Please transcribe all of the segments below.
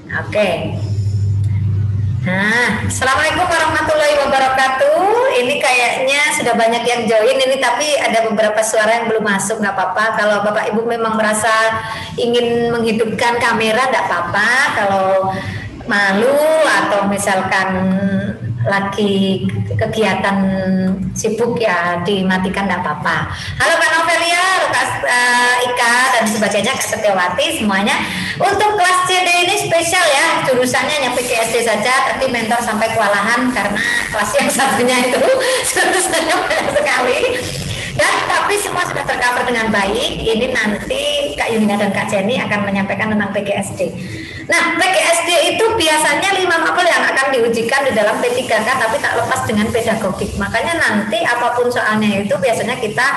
Oke. Nah, Assalamualaikum warahmatullahi wabarakatuh. Ini kayaknya sudah banyak yang join ini, tapi ada beberapa suara yang belum masuk. Nggak apa-apa. Kalau Bapak Ibu memang merasa ingin menghidupkan kamera, nggak apa-apa. Kalau malu atau misalkan lagi kegiatan sibuk ya dimatikan, nggak apa-apa. Halo Kak Novelia, Kak Ika dan sebagainya, Kak Setiawati semuanya. Untuk kelas CD ini spesial ya, jurusannya hanya PGSD saja, tapi mentor sampai kewalahan karena kelas yang satunya itu jurusannya banyak sekali. Dan tapi semua sudah tercover dengan baik. Ini nanti Kak Yunina dan Kak Jenny akan menyampaikan tentang PGSD. Nah, PGSD itu biasanya 5 mapel yang akan diujikan di dalam P3K, tapi tak lepas dengan pedagogik. Makanya nanti apapun soalnya itu biasanya kita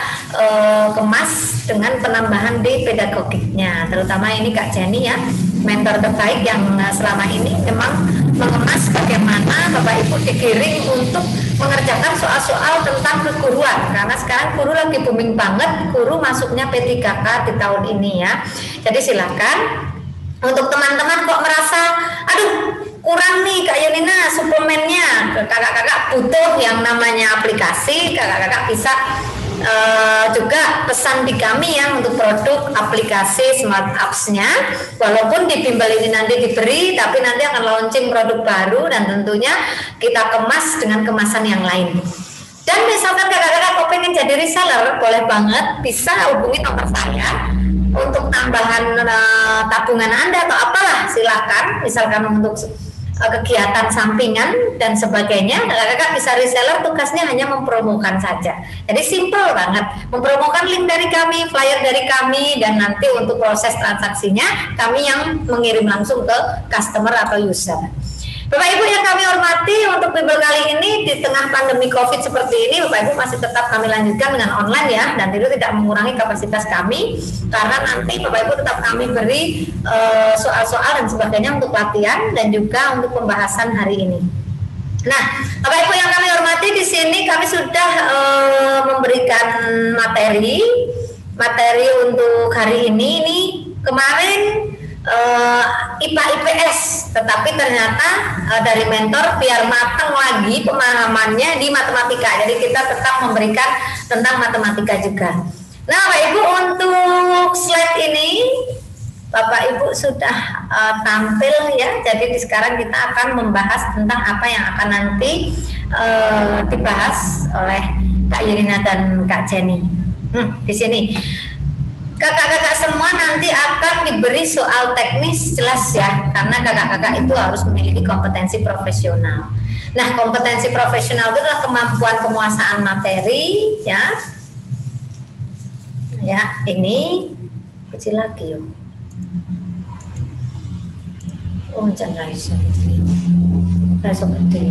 kemas dengan penambahan di pedagogiknya. Terutama ini Kak Jenny ya, mentor terbaik yang selama ini memang mengemas bagaimana Bapak Ibu digiring untuk mengerjakan soal-soal tentang keguruan, karena sekarang guru lagi booming banget, guru masuknya P3K di tahun ini ya. Jadi silakan untuk teman-teman kok merasa aduh kurang nih Kak Yunina suplemennya, kakak-kakak butuh yang namanya aplikasi, kakak-kakak bisa juga pesan di kami ya untuk produk aplikasi smart apps-nya. Walaupun di bimbel ini nanti diberi, tapi nanti akan launching produk baru dan tentunya kita kemas dengan kemasan yang lain. Dan misalkan kakak-kakak kok pengen jadi reseller, boleh banget bisa hubungi nomor saya untuk tambahan tabungan Anda atau apalah, silakan. Misalkan untuk kegiatan sampingan dan sebagainya, kakak bisa reseller, tugasnya hanya mempromokan saja. Jadi simple banget, mempromokan link dari kami, flyer dari kami, dan nanti untuk proses transaksinya kami yang mengirim langsung ke customer atau user. Bapak Ibu yang kami hormati, untuk bimbel kali ini di tengah pandemi COVID seperti ini, Bapak Ibu masih tetap kami lanjutkan dengan online ya, dan itu tidak mengurangi kapasitas kami, karena nanti Bapak Ibu tetap kami beri soal-soal dan sebagainya untuk latihan dan juga untuk pembahasan hari ini. Nah, Bapak Ibu yang kami hormati, di sini kami sudah memberikan materi untuk hari ini kemarin IPA IPS, tetapi ternyata dari mentor biar matang lagi pemahamannya di matematika, jadi kita tetap memberikan tentang matematika juga. Nah Bapak Ibu, untuk slide ini Bapak Ibu sudah tampil ya, jadi sekarang kita akan membahas tentang apa yang akan nanti dibahas oleh Kak Yunina dan Kak Jenny. Di sini kakak-kakak semua nanti akan diberi soal teknis, jelas ya, karena kakak-kakak itu harus memiliki kompetensi profesional. Nah, kompetensi profesional itu adalah kemampuan penguasaan materi, ya. Ya, ini kecil lagi yuk. Oh, jangan rasa gede.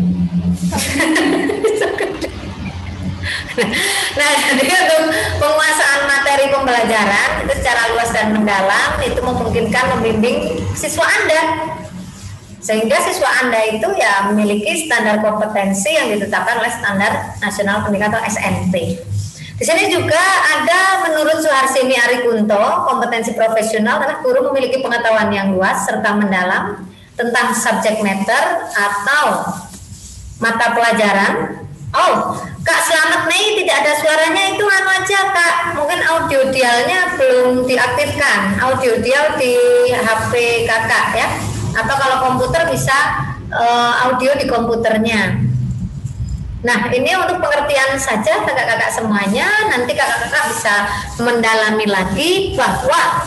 Nah, jadi untuk penguasaan materi pembelajaran itu secara luas dan mendalam itu memungkinkan membimbing siswa Anda, sehingga siswa Anda itu ya memiliki standar kompetensi yang ditetapkan oleh Standar Nasional Pendidikan atau SMP. Di sini juga ada menurut Suharsini Arikunto, kompetensi profesional adalah guru memiliki pengetahuan yang luas serta mendalam tentang subject matter atau mata pelajaran. Oh, Kak Selamat nih tidak ada suaranya, itu anu aja Kak, mungkin audio dialnya belum diaktifkan, audio dial di HP kakak ya, atau kalau komputer bisa audio di komputernya. Nah ini untuk pengertian saja kakak-kakak semuanya, nanti kakak-kakak bisa mendalami lagi bahwa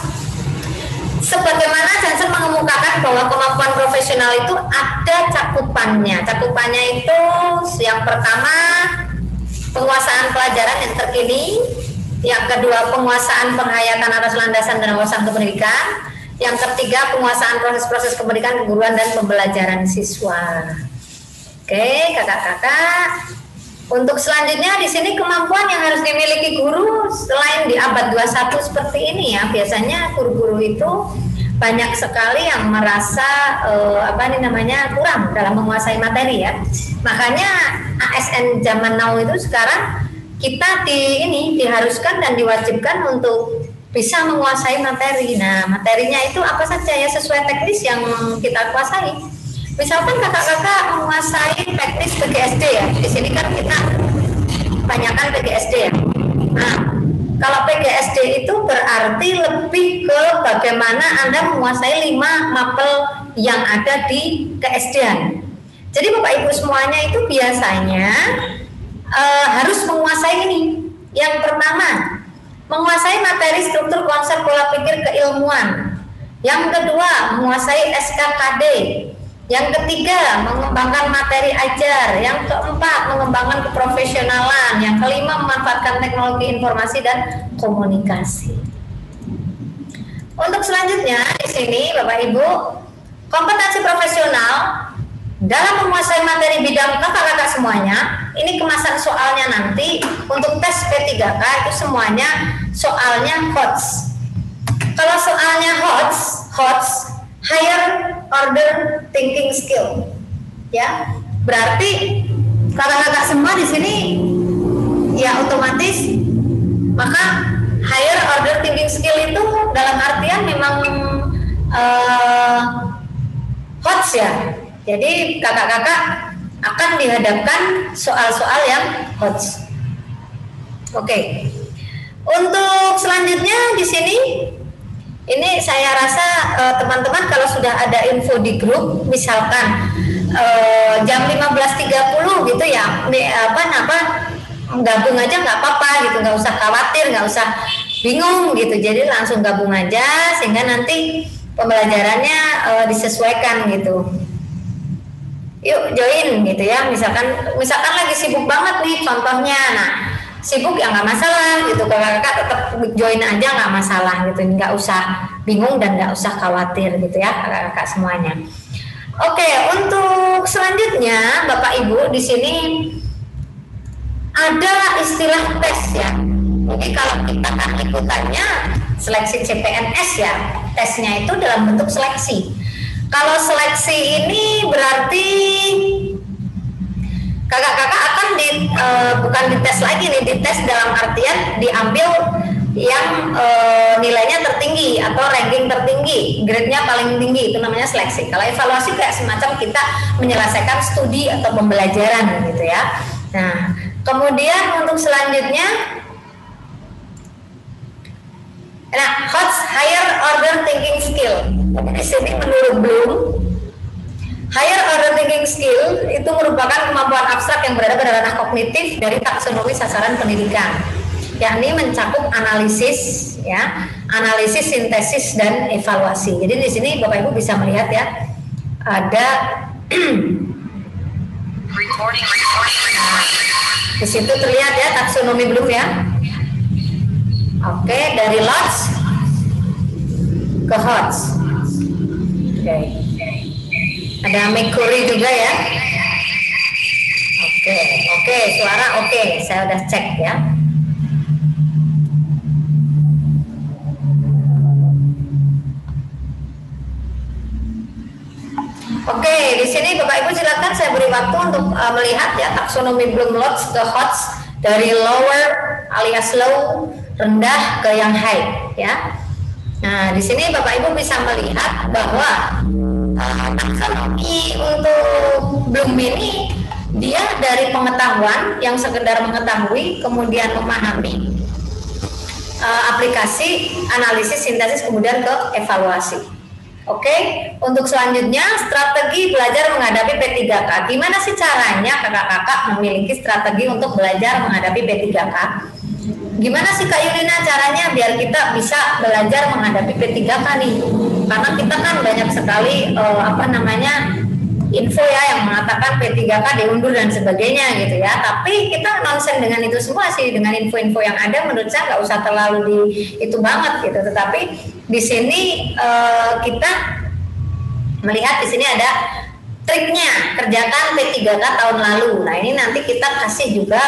sebagaimana Johnson mengemukakan bahwa kemampuan profesional itu ada cakupannya. Cakupannya itu yang pertama penguasaan pelajaran yang terkini, yang kedua penguasaan penghayatan atas landasan dan wawasan kependidikan, yang ketiga penguasaan proses-proses kependidikan, keguruan dan pembelajaran siswa. Oke, kakak-kakak. Untuk selanjutnya di sini kemampuan yang harus dimiliki guru selain di abad 21 seperti ini ya, biasanya guru-guru itu banyak sekali yang merasa kurang dalam menguasai materi ya. Makanya ASN zaman now itu sekarang kita diharuskan dan diwajibkan untuk bisa menguasai materi. Nah, materinya itu apa saja ya sesuai teknis yang kita kuasai. Misalkan kakak-kakak menguasai teknis PGSD ya. Di sini kan kita kebanyakan PGSD ya. Nah, kalau PGSD itu berarti lebih ke bagaimana Anda menguasai 5 mapel yang ada di KSD-an. Jadi Bapak Ibu semuanya itu biasanya harus menguasai ini. Yang pertama, menguasai materi struktur konsep pola pikir keilmuan. Yang kedua, menguasai SKKD. Yang ketiga, mengembangkan materi ajar. Yang keempat, mengembangkan keprofesionalan. Yang kelima, memanfaatkan teknologi informasi dan komunikasi. Untuk selanjutnya di sini Bapak Ibu, kompetensi profesional dalam menguasai materi bidang kakak-kakak semuanya. Ini kemasan soalnya nanti untuk tes P3K itu semuanya soalnya HOTS. Kalau soalnya HOTS higher order thinking skill, ya berarti kakak-kakak semua di sini ya otomatis maka higher order thinking skill itu dalam artian memang HOTS ya. Jadi kakak-kakak akan dihadapkan soal-soal yang HOTS. Oke. Untuk selanjutnya di sini ini saya rasa teman-teman kalau sudah ada info di grup misalkan jam 15.30 gitu ya gabung aja nggak apa-apa gitu, nggak usah khawatir, nggak usah bingung gitu, jadi langsung gabung aja sehingga nanti pembelajarannya disesuaikan gitu. Yuk join gitu ya, misalkan lagi sibuk banget nih contohnya, nah sibuk ya nggak masalah gitu, kakak-kakak tetap join aja nggak masalah gitu, nggak usah bingung dan nggak usah khawatir gitu ya kakak-kakak semuanya. Oke, untuk selanjutnya Bapak Ibu di sini ada istilah tes ya. Jadi kalau kita kan ikutannya seleksi CPNS ya, tesnya itu dalam bentuk seleksi. Kalau seleksi ini berarti kakak-kakak akan bukan dites lagi nih, dites dalam artian diambil yang nilainya tertinggi atau ranking tertinggi, grade-nya paling tinggi, itu namanya seleksi. Kalau evaluasi kayak semacam kita menyelesaikan studi atau pembelajaran gitu ya. Nah, kemudian untuk selanjutnya, nah HOTS higher order thinking skill. Di sini menurut Bloom, higher order thinking skill itu merupakan kemampuan abstrak yang berada pada ranah kognitif dari taksonomi sasaran pendidikan, yakni mencakup analisis, ya, analisis, sintesis, dan evaluasi. Jadi di sini Bapak Ibu bisa melihat ya, ada di situ terlihat ya taksonomi Bloom ya. Oke, dari LOTS ke HOTS. Oke. Ada Mercury juga ya. Oke, suara oke, saya udah cek ya. Oke, di sini Bapak Ibu silakan saya beri waktu untuk melihat ya taksonomi Bloom LOTS ke HOTS dari lower alias low, rendah ke yang high ya. Nah, di sini Bapak Ibu bisa melihat bahwa taksonomi untuk Bloom ini dia dari pengetahuan yang sekedar mengetahui, kemudian memahami, aplikasi, analisis, sintesis, kemudian ke evaluasi. Oke, untuk selanjutnya strategi belajar menghadapi P3K. Gimana sih caranya kakak-kakak memiliki strategi untuk belajar menghadapi P3K? Gimana sih Kak Yulina caranya biar kita bisa belajar menghadapi P3K nih? Karena kita kan banyak sekali info ya yang mengatakan P3K diundur dan sebagainya gitu ya. Tapi kita nonsen dengan itu semua sih, dengan info-info yang ada menurut saya nggak usah terlalu itu banget gitu. Tetapi di sini kita melihat di sini ada triknya, kerjakan P3K tahun lalu. Nah ini nanti kita kasih juga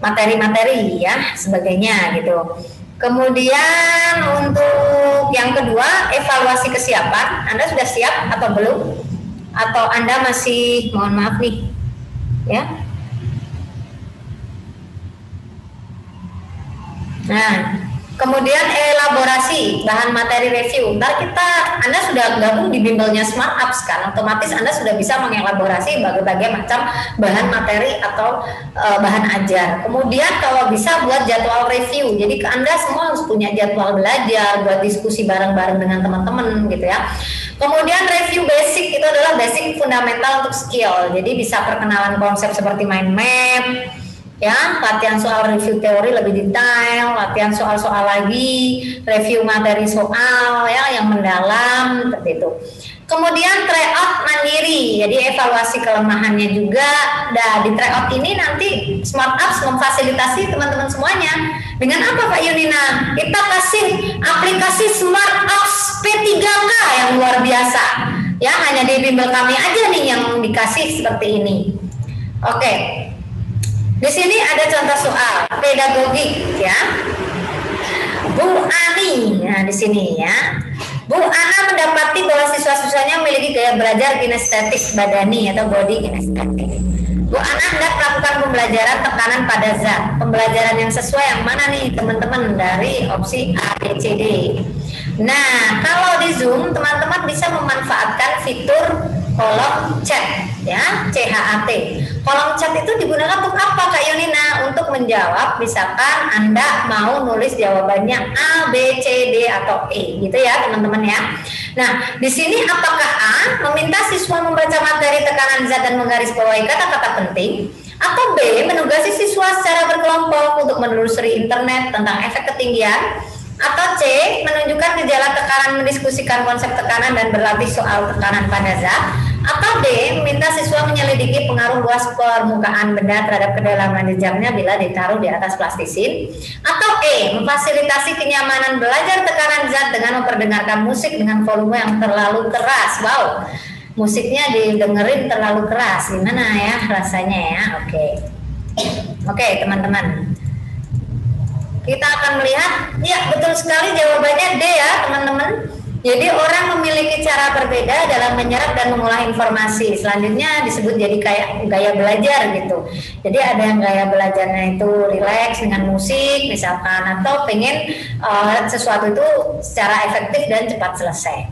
materi-materi ya sebagainya gitu. Kemudian untuk yang kedua, evaluasi kesiapan. Anda sudah siap atau belum? Atau Anda masih, mohon maaf nih ya. Nah Kemudian elaborasi bahan materi review. Ntar Anda sudah gabung di bimbelnya Smart Apps kan, otomatis Anda sudah bisa mengelaborasi berbagai macam bahan materi atau bahan ajar. Kemudian kalau bisa buat jadwal review. Jadi Anda semua harus punya jadwal belajar, buat diskusi bareng-bareng dengan teman-teman gitu ya. Kemudian review basic itu adalah basic fundamental untuk skill. Jadi bisa perkenalan konsep seperti mind map, ya, latihan soal review teori lebih detail, latihan soal-soal lagi, review materi soal ya yang mendalam seperti itu. Kemudian tryout mandiri, jadi evaluasi kelemahannya juga. Nah, di tryout ini nanti Smart Apps memfasilitasi teman-teman semuanya. Dengan apa Pak Yunina? Kita kasih aplikasi Smart Apps P3K yang luar biasa. Ya, hanya di bimbel kami aja nih yang dikasih seperti ini. Oke. Di sini ada contoh soal pedagogik ya. Bu Ani, nah di sini ya. Bu Ana mendapati bahwa siswa-siswanya memiliki gaya belajar kinestetik badani atau body kinestetik. Bu Ana hendak melakukan pembelajaran tekanan pada zat. Pembelajaran yang sesuai yang mana nih teman-teman dari opsi A, B, C, D. Nah, kalau di Zoom teman-teman bisa memanfaatkan fitur kolom chat ya, CHAT. Kolom chat itu digunakan untuk apa Kak Yunina? Untuk menjawab, misalkan Anda mau nulis jawabannya A, B, C, D atau E gitu ya teman-teman ya. Nah, di sini apakah A meminta siswa membaca materi tekanan zat dan menggarisbawahi kata-kata penting, atau B menugasi siswa secara berkelompok untuk menelusuri internet tentang efek ketinggian, atau C menunjukkan gejala tekanan, mendiskusikan konsep tekanan dan berlatih soal tekanan pada zat, atau D meminta siswa menyelidiki pengaruh luas permukaan benda terhadap kedalaman jejaknya bila ditaruh di atas plastisin, atau E memfasilitasi kenyamanan belajar tekanan zat dengan memperdengarkan musik dengan volume yang terlalu keras. Wow, musiknya didengerin terlalu keras, gimana ya rasanya ya? Oke, teman-teman, kita akan melihat, ya betul sekali jawabannya D ya teman-teman. Jadi orang memiliki cara berbeda dalam menyerap dan mengolah informasi. Selanjutnya disebut jadi kayak gaya belajar gitu. Jadi ada yang gaya belajarnya itu rileks dengan musik misalkan, atau pengen sesuatu itu secara efektif dan cepat selesai.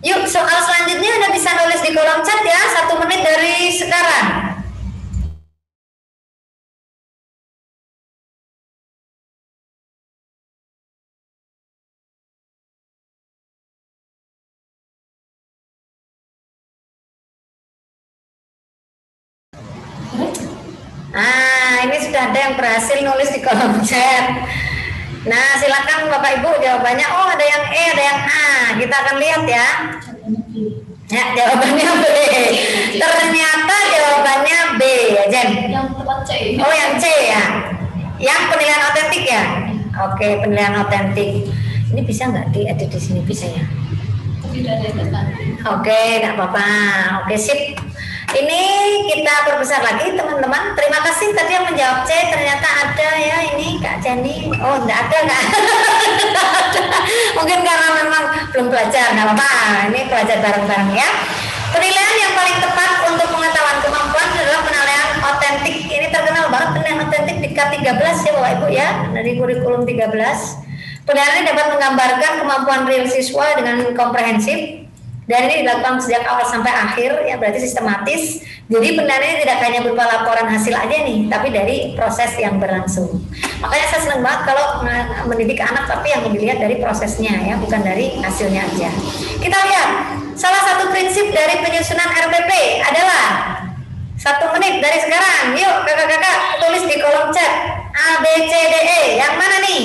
Yuk, soal selanjutnya Anda bisa nulis di kolom chat ya, 1 menit dari sekarang. Nah, ini sudah ada yang berhasil nulis di kolom chat. Nah, silakan Bapak Ibu jawabannya. Oh, ada yang E, ada yang A. Kita akan lihat ya. Ya, jawabannya B. Ternyata jawabannya B ya, Jen. Yang tepat C. Oh, yang C ya. Yang penilaian otentik ya. Oke, penilaian otentik. Ini bisa nggak diedit di sini, bisa ya? Tidak ada yang tepat. Oke, nggak apa-apa. Oke, sip. Ini kita perbesar lagi teman-teman. Terima kasih tadi yang menjawab C. Ternyata ada ya ini Kak Jenny. Oh, enggak ada nggak? Mungkin karena memang belum belajar, nggak apa-apa. Ini belajar bareng-bareng ya. Penilaian yang paling tepat untuk pengetahuan kemampuan adalah penilaian otentik. Ini terkenal banget penilaian otentik di K13 ya Bapak Ibu ya, dari kurikulum 13. Penilaian ini dapat menggambarkan kemampuan real siswa dengan komprehensif. Dan ini dilakukan sejak awal sampai akhir, ya berarti sistematis. Jadi penilaian ini tidak hanya berupa laporan hasil aja nih, tapi dari proses yang berlangsung. Makanya saya senang banget kalau mendidik anak, tapi yang dilihat dari prosesnya ya, bukan dari hasilnya aja. Kita lihat, salah satu prinsip dari penyusunan RPP adalah 1 menit dari sekarang. Yuk kakak-kakak tulis di kolom chat A, B, C, D, E. Yang mana nih?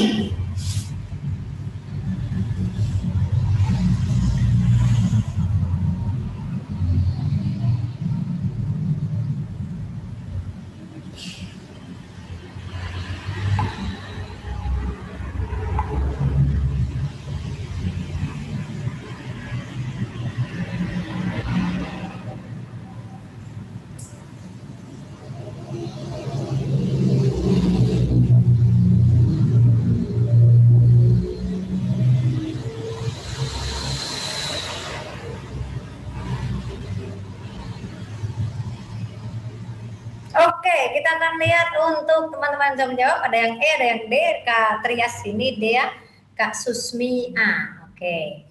kita akan lihat untuk teman-teman jawab jawab. Ada yang E, ada yang D. Kak Trias ini D ya. Kak Susmi A. Oke.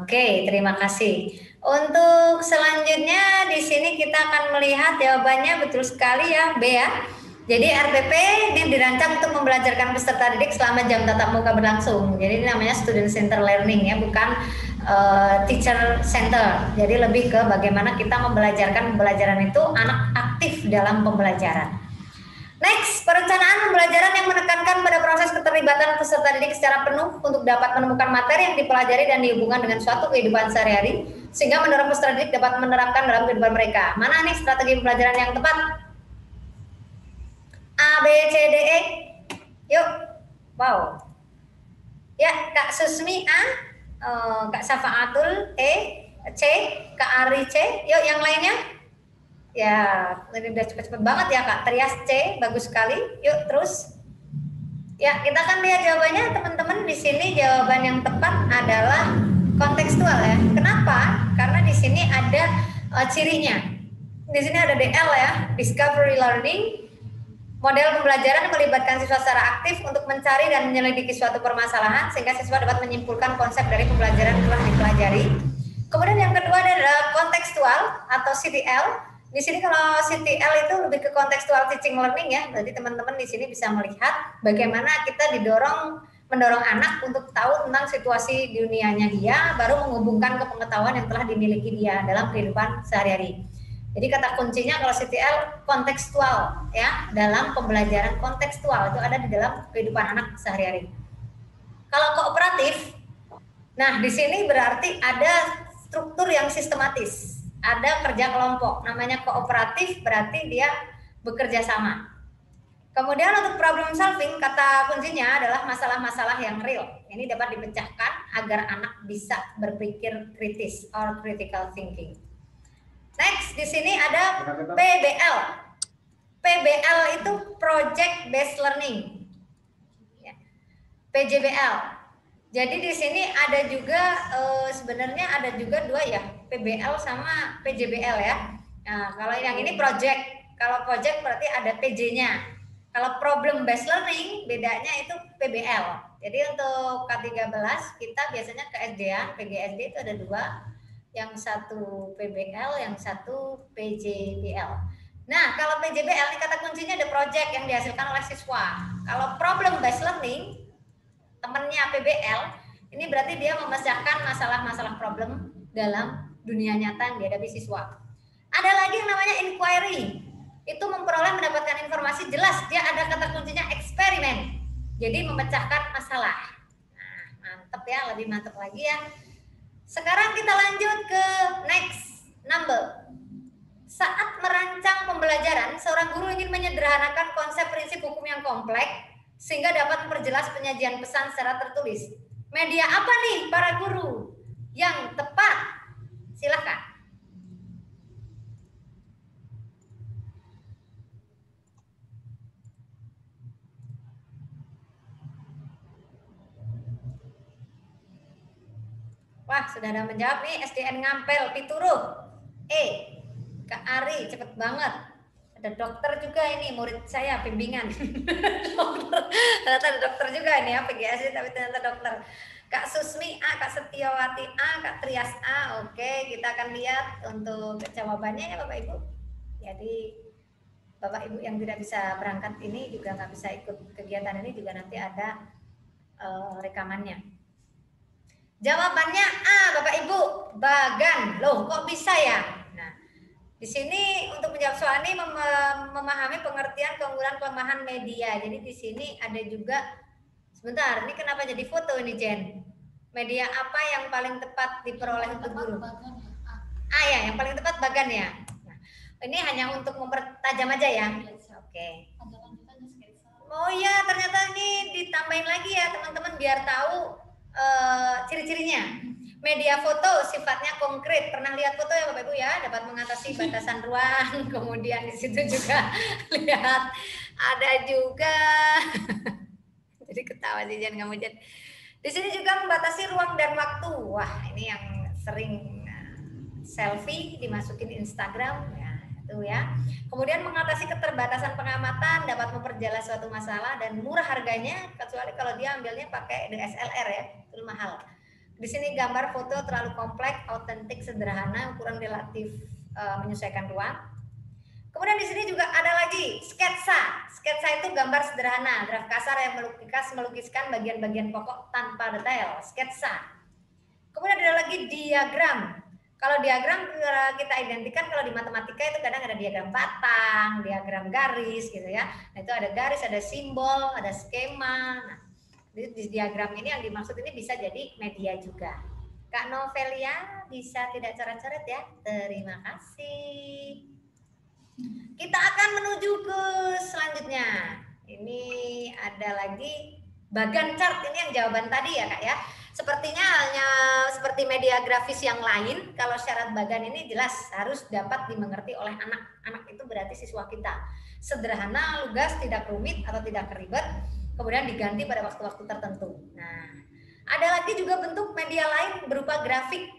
Oke, terima kasih. Untuk selanjutnya di sini kita akan melihat jawabannya betul sekali ya, B ya. Jadi RPP ini dirancang untuk membelajarkan peserta didik selama jam tatap muka berlangsung. Jadi ini namanya student center learning ya, bukan teacher center. Jadi lebih ke bagaimana kita membelajarkan pembelajaran itu anak aktif dalam pembelajaran. Next, perencanaan pembelajaran yang menekankan pada proses keterlibatan peserta didik secara penuh untuk dapat menemukan materi yang dipelajari dan dihubungkan dengan suatu kehidupan sehari-hari sehingga mendorong peserta didik dapat menerapkan dalam kehidupan mereka. Mana nih strategi pembelajaran yang tepat? A, B, C, D, E. Yuk. Wow. Ya, Kak Susmi A, Kak Safaatul E, C, Kak Ari C. Yuk yang lainnya. Ya, ini udah cepet-cepet banget ya Kak. Trias C, bagus sekali. Yuk terus. Ya, kita akan lihat jawabannya teman-teman. Di sini jawaban yang tepat adalah kontekstual ya. Kenapa? Karena di sini ada cirinya. Di sini ada DL ya, discovery learning. Model pembelajaran melibatkan siswa secara aktif untuk mencari dan menyelidiki suatu permasalahan sehingga siswa dapat menyimpulkan konsep dari pembelajaran yang telah dipelajari. Kemudian yang kedua adalah kontekstual atau CTL. Di sini kalau CTL itu lebih ke kontekstual teaching learning ya. Berarti teman-teman di sini bisa melihat bagaimana kita mendorong anak untuk tahu tentang situasi dunianya dia, baru menghubungkan ke pengetahuan yang telah dimiliki dia dalam kehidupan sehari-hari. Jadi kata kuncinya kalau CTL kontekstual ya, dalam pembelajaran kontekstual itu ada di dalam kehidupan anak sehari-hari. Kalau kooperatif, nah di sini berarti ada struktur yang sistematis. Ada kerja kelompok, namanya kooperatif berarti dia bekerja sama. Kemudian untuk problem solving, kata kuncinya adalah masalah-masalah yang real. Ini dapat dipecahkan agar anak bisa berpikir kritis or critical thinking. Next, di sini ada PBL. PBL itu project based learning. PJBL. Jadi di sini ada juga sebenarnya ada juga dua ya, PBL sama PJBL ya. Nah, kalau yang ini project, kalau project berarti ada PJ-nya. Kalau problem based learning bedanya itu PBL. Jadi untuk K13 kita biasanya ke SD-an, PGSD itu ada dua, yang satu PBL, yang satu PJBL. Nah, kalau PJBL ini kata kuncinya ada project yang dihasilkan oleh siswa. Kalau problem based learning temannya PBL, ini berarti dia memecahkan masalah-masalah problem dalam dunia nyata yang dihadapi siswa. Ada lagi yang namanya inquiry. Itu mendapatkan informasi jelas, dia ada kata kuncinya eksperimen. Jadi memecahkan masalah. Nah, mantep ya, lebih mantep lagi ya. Sekarang kita lanjut ke next number. Saat merancang pembelajaran, seorang guru ingin menyederhanakan konsep prinsip hukum yang kompleks sehingga dapat memperjelas penyajian pesan secara tertulis. Media apa nih para guru yang tepat? Silakan. Wah, sudah ada menjawab nih SDN Ngampel, Pituruh. Kak Ari, cepet banget. Ada dokter juga ini, murid saya, bimbingan. Ternyata ada dokter juga ini ya, PGSD tapi ternyata dokter. Kak Susmi A, Kak Setiawati A, Kak Trias A. Oke, kita akan lihat untuk jawabannya ya Bapak Ibu. Jadi Bapak Ibu yang tidak bisa berangkat ini juga nggak bisa ikut kegiatan ini juga nanti ada rekamannya. Jawabannya A, Bapak Ibu, Bagan. Loh, kok bisa ya? Nah, di sini untuk menjawab soal ini memahami pengertian keunggulan kelemahan media. Jadi di sini ada juga, sebentar, ini kenapa jadi foto ini Jen? Media apa yang paling tepat diperoleh untuk guru? Ya, yang paling tepat Bagan ya. Nah, ini hanya untuk mempertajam aja ya. Oke. Oh iya, ternyata ini ditambahin lagi ya teman-teman biar tahu ciri-cirinya. Media foto sifatnya konkret. Pernah lihat foto ya Bapak Ibu ya, dapat mengatasi batasan ruang. Kemudian di situ juga lihat ada juga jadi ketawa sih Jen, kamu Jen. Di sini juga membatasi ruang dan waktu. Wah, ini yang sering selfie dimasukin Instagram ya. Itu ya. Kemudian mengatasi keterbatasan pengamatan, dapat memperjelas suatu masalah dan murah harganya, kecuali kalau dia ambilnya pakai DSLR ya, itu mahal. Di sini gambar foto terlalu kompleks, autentik, sederhana, ukuran relatif menyesuaikan ruang. Kemudian di sini juga ada lagi sketsa. Sketsa itu gambar sederhana, draft kasar yang melukiskan bagian-bagian pokok tanpa detail. Sketsa. Kemudian ada lagi diagram. Kalau diagram kita identikan kalau di matematika itu kadang ada diagram batang, diagram garis gitu ya. Nah, itu ada garis, ada simbol, ada skema. Nah, di diagram ini yang dimaksud ini bisa jadi media juga. Kak Novelia bisa tidak coret-coret ya? Terima kasih. Kita akan menuju ke selanjutnya. Ini ada lagi bagan chart, ini yang jawaban tadi ya Kak ya. Sepertinya hanya seperti media grafis yang lain, kalau syarat bagan ini jelas harus dapat dimengerti oleh anak. Anak itu berarti siswa kita. Sederhana, lugas, tidak rumit atau tidak ribet, kemudian diganti pada waktu-waktu tertentu. Nah, ada lagi juga bentuk media lain berupa grafik.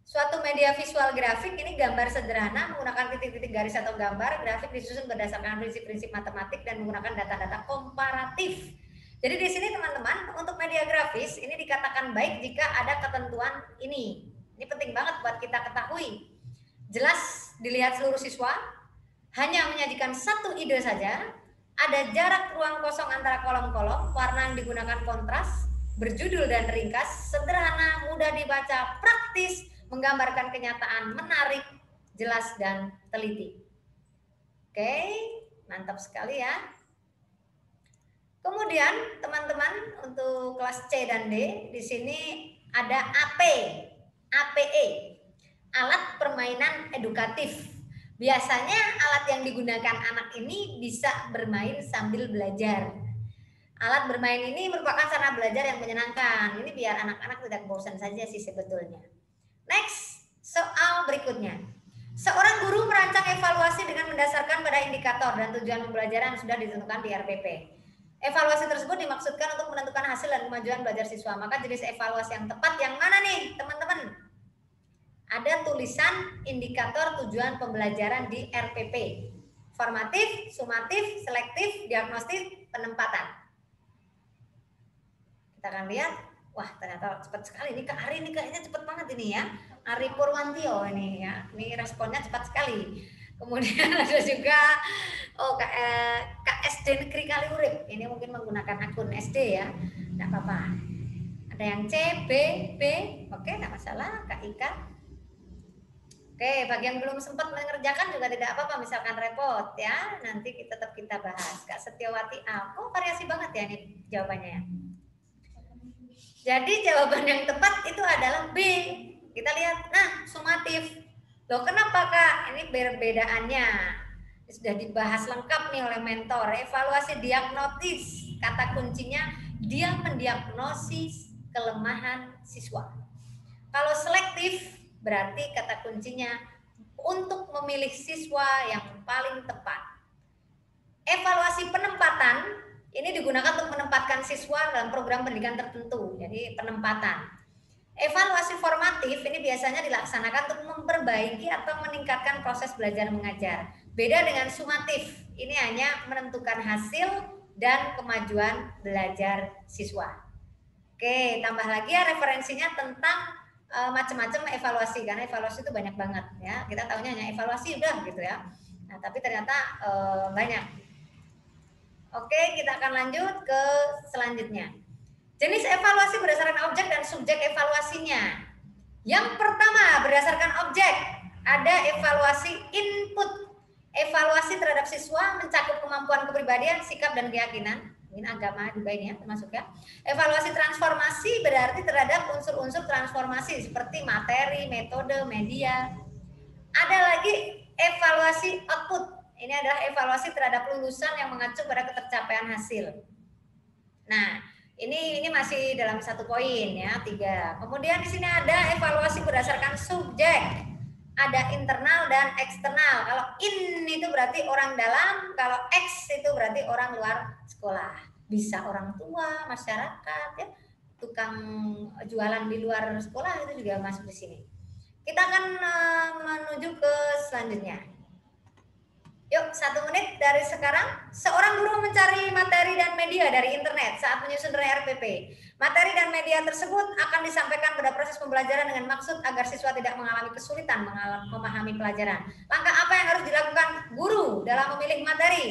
Suatu media visual grafik ini gambar sederhana menggunakan titik-titik garis atau gambar. Grafik disusun berdasarkan prinsip-prinsip matematik dan menggunakan data-data komparatif. Jadi di sini teman-teman, untuk media grafis ini dikatakan baik jika ada ketentuan ini. Ini penting banget buat kita ketahui. Jelas dilihat seluruh siswa, hanya menyajikan satu ide saja, ada jarak ruang kosong antara kolom-kolom, warna yang digunakan kontras, berjudul dan ringkas, sederhana, mudah dibaca, praktis, menggambarkan kenyataan, menarik, jelas, dan teliti. Oke, mantap sekali ya. Kemudian teman-teman untuk kelas C dan D, di sini ada APE, alat permainan edukatif. Biasanya alat yang digunakan anak ini bisa bermain sambil belajar. Alat bermain ini merupakan sarana belajar yang menyenangkan. Ini biar anak-anak tidak bosan saja sih sebetulnya. Next, soal berikutnya. Seorang guru merancang evaluasi dengan mendasarkan pada indikator dan tujuan pembelajaran yang sudah ditentukan di RPP. Evaluasi tersebut dimaksudkan untuk menentukan hasil dan kemajuan belajar siswa. Maka jenis evaluasi yang tepat yang mana nih, teman-teman? Ada tulisan indikator tujuan pembelajaran di RPP. Formatif, sumatif, selektif, diagnostik, penempatan. Kita akan lihat. Wah, ternyata cepat sekali. Ini Kak Ari ini kayaknya cepat banget ini ya. Ari Purwantio ini ya. Ini responnya cepat sekali. Kemudian ada juga Kak SD Negeri Kaliurip. Ini mungkin menggunakan akun SD ya. Tidak apa-apa. Ada yang C, B, B. Oke, tidak masalah. Kak Ika. Oke, bagi yang belum sempat mengerjakan juga tidak apa-apa. Misalkan repot ya. Nanti tetap kita bahas. Kak Setiawati A. Oh, variasi banget ya ini jawabannya ya. Jadi jawaban yang tepat itu adalah B. Kita lihat, nah sumatif. Loh kenapa Kak? Ini perbedaannya. Sudah dibahas lengkap nih oleh mentor. Evaluasi diagnotis. Kata kuncinya, dia mendiagnosis kelemahan siswa. Kalau selektif, berarti kata kuncinya untuk memilih siswa yang paling tepat. Evaluasi penempatan ini digunakan untuk menempatkan siswa dalam program pendidikan tertentu, jadi penempatan. Evaluasi formatif ini biasanya dilaksanakan untuk memperbaiki atau meningkatkan proses belajar mengajar. Beda dengan sumatif, ini hanya menentukan hasil dan kemajuan belajar siswa. Oke, tambah lagi ya referensinya tentang macam-macam evaluasi, karena evaluasi itu banyak banget ya. Kita tahunya hanya evaluasi udah gitu ya. Nah, tapi ternyata banyak. Oke, kita akan lanjut ke selanjutnya. Jenis evaluasi berdasarkan objek dan subjek evaluasinya. Yang pertama, berdasarkan objek, ada evaluasi input. Evaluasi terhadap siswa mencakup kemampuan kepribadian, sikap, dan keyakinan. Ini agama juga ini ya, termasuk ya. Evaluasi transformasi berarti terhadap unsur-unsur transformasi seperti materi, metode, media. Ada lagi evaluasi output. Ini adalah evaluasi terhadap lulusan yang mengacu pada ketercapaian hasil. Nah, ini masih dalam satu poin ya, 3. Kemudian di sini ada evaluasi berdasarkan subjek. Ada internal dan eksternal. Kalau in itu berarti orang dalam, kalau ex itu berarti orang luar sekolah. Bisa orang tua, masyarakat ya, tukang jualan di luar sekolah itu juga masuk di sini. Kita akan menuju ke selanjutnya. Yuk, 1 menit dari sekarang. Seorang guru mencari materi dan media dari internet saat menyusun RPP. Materi dan media tersebut akan disampaikan pada proses pembelajaran dengan maksud agar siswa tidak mengalami kesulitan memahami pelajaran. Langkah apa yang harus dilakukan guru dalam memilih materi?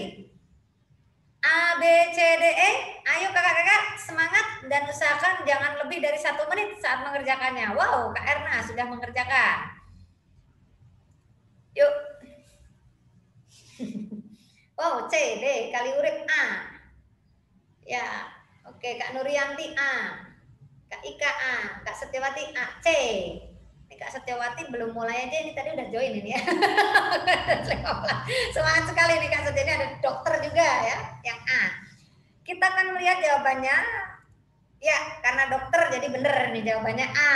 A, B, C, D, E. Ayo kakak-kakak semangat dan usahakan jangan lebih dari 1 menit saat mengerjakannya. Wow, Kak Erna sudah mengerjakan. Yuk. Wow, C, D, kali urip A. Ya, oke, Kak Nurianti A. Kak Ika A, Kak Setiawati A, C. Ini Kak Setiawati belum mulai aja, ini tadi udah join ini ya. Semangat sekali nih Kak Setiawati, ini ada dokter juga ya, yang A. Kita akan melihat jawabannya. Ya, karena dokter jadi bener nih jawabannya A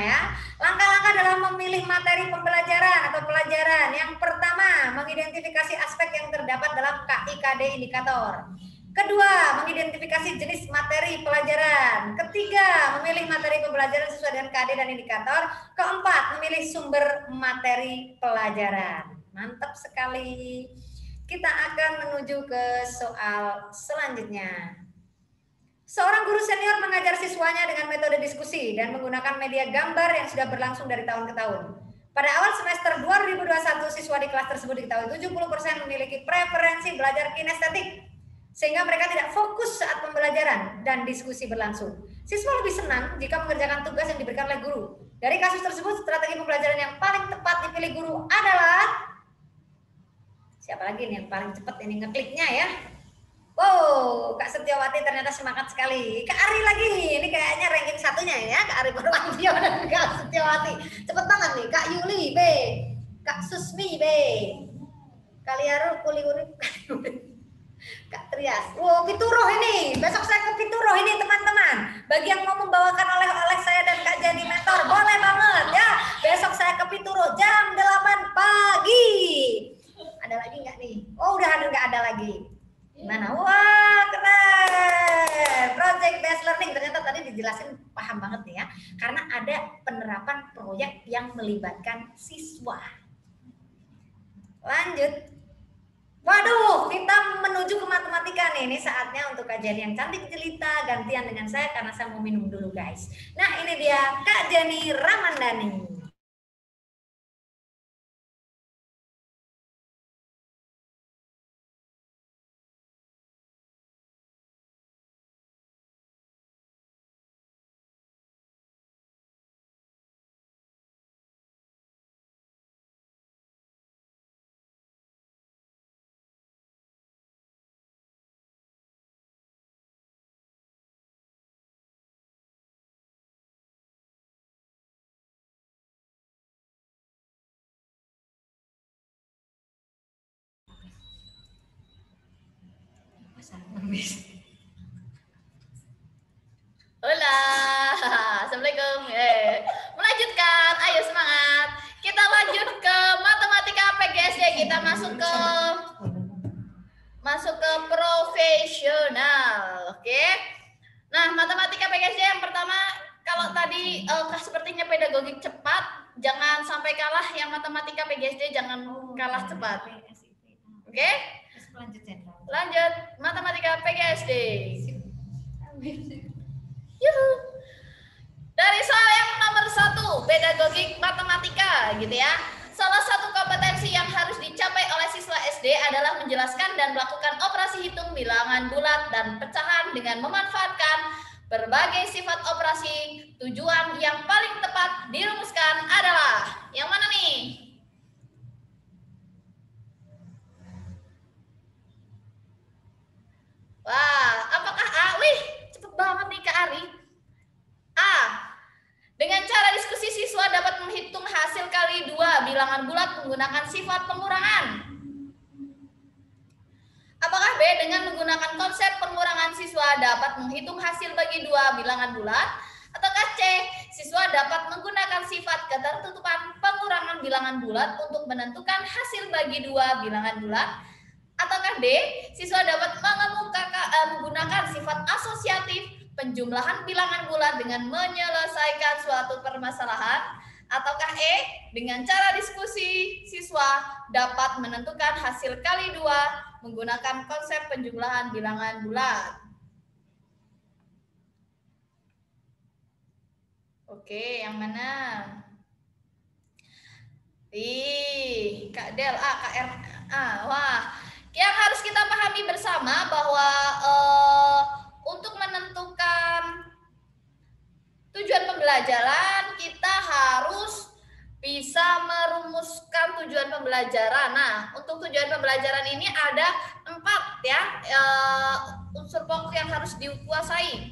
ya. Langkah-langkah dalam memilih materi pembelajaran atau pelajaran. Yang pertama, mengidentifikasi aspek yang terdapat dalam KIKD indikator. Kedua, mengidentifikasi jenis materi pelajaran. Ketiga, memilih materi pembelajaran sesuai dengan KD dan indikator. Keempat, memilih sumber materi pelajaran. Mantap sekali. Kita akan menuju ke soal selanjutnya. Seorang guru senior mengajar siswanya dengan metode diskusi dan menggunakan media gambar yang sudah berlangsung dari tahun ke tahun. Pada awal semester 2021, siswa di kelas tersebut diketahui 70% memiliki preferensi belajar kinestetik, sehingga mereka tidak fokus saat pembelajaran dan diskusi berlangsung. Siswa lebih senang jika mengerjakan tugas yang diberikan oleh guru. Dari kasus tersebut, strategi pembelajaran yang paling tepat dipilih guru adalah... Siapa lagi nih yang paling cepat ini ngekliknya ya? Wow, Kak Setiawati ternyata semangat sekali. Kak Ari lagi, ini kayaknya ranking satunya ya, Kak Ari Purwantio dan Kak Setiawati. Cepet banget nih, Kak Yuli B, Kak Susmi B, Kaliaru Kuliurip, Kak Trias. Wow, Pituroh ini, besok saya ke Pituroh ini teman-teman. Bagi yang mau membawakan oleh-oleh saya dan Kak Jani Mentor, boleh banget ya. Besok saya ke Pituroh jam 8 pagi. Ada lagi nggak nih? Oh, udah ada, nggak ada lagi. Gimana? Wah, keren. Project based learning ternyata tadi dijelasin paham banget nih ya. Karena ada penerapan proyek yang melibatkan siswa. Lanjut. Waduh, kita menuju ke matematika nih. Ini saatnya untuk kajian yang cantik jelita. Gantian dengan saya karena saya mau minum dulu guys. Nah, ini dia Kak Jani Ramandani. Hola, assalamualaikum. Melanjutkan, ayo semangat. Kita lanjut ke matematika PGSD. Kita masuk ke profesional, oke? Nah, matematika PGSD yang pertama, kalau tadi sepertinya pedagogik cepat, jangan sampai kalah. Yang matematika PGSD jangan kalah cepat, oke? Lanjut, matematika PGSD. Yuhu. Dari soal yang nomor 1, pedagogik matematika, gitu ya. Salah satu kompetensi yang harus dicapai oleh siswa SD adalah menjelaskan dan melakukan operasi hitung bilangan bulat dan pecahan dengan memanfaatkan berbagai sifat operasi. Tujuan yang paling tepat dirumuskan adalah yang mana nih? Wah, apakah A? Wih, cepet banget nih Kak Ari. A. Dengan cara diskusi siswa dapat menghitung hasil kali 2 bilangan bulat menggunakan sifat pengurangan. Apakah B. Dengan menggunakan konsep pengurangan siswa dapat menghitung hasil bagi 2 bilangan bulat? Ataukah C. Siswa dapat menggunakan sifat ketertutupan pengurangan bilangan bulat untuk menentukan hasil bagi 2 bilangan bulat? Ataukah D. Siswa dapat menggunakan sifat asosiatif penjumlahan bilangan bulat dengan menyelesaikan suatu permasalahan? Ataukah E, dengan cara diskusi, siswa dapat menentukan hasil kali 2 menggunakan konsep penjumlahan bilangan bulat? Oke, yang mana? Kak Del A, Kak R A. Wah, yang harus kita pahami bersama bahwa untuk menentukan tujuan pembelajaran kita harus bisa merumuskan tujuan pembelajaran. Nah, untuk tujuan pembelajaran ini ada 4 ya unsur pokok yang harus dikuasai.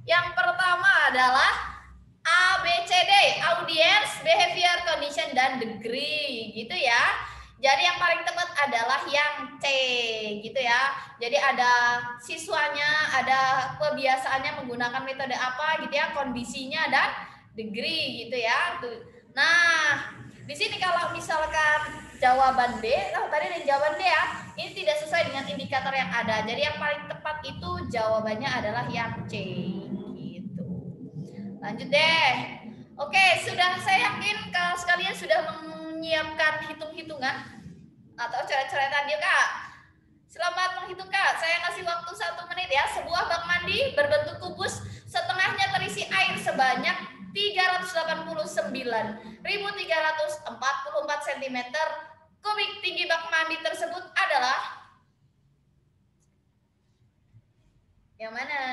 Yang pertama adalah A, B, C, D, audience, behavior, condition, dan degree, gitu ya. Jadi yang paling tepat adalah yang C, gitu ya. Jadi ada siswanya, ada kebiasaannya menggunakan metode apa, gitu ya, kondisinya dan degree, gitu ya. Nah, di sini kalau misalkan jawaban D, tadi ada jawaban D ya, ini tidak sesuai dengan indikator yang ada. Jadi yang paling tepat itu jawabannya adalah yang C. Lanjut deh. Oke, sudah, saya yakin sekalian sudah menyiapkan hitung-hitungan atau coret-coretan ya Kak. Selamat menghitung Kak. Saya kasih waktu 1 menit ya. Sebuah bak mandi berbentuk kubus, setengahnya terisi air sebanyak 389.344 cm kubik. Tinggi bak mandi tersebut adalah yang mana?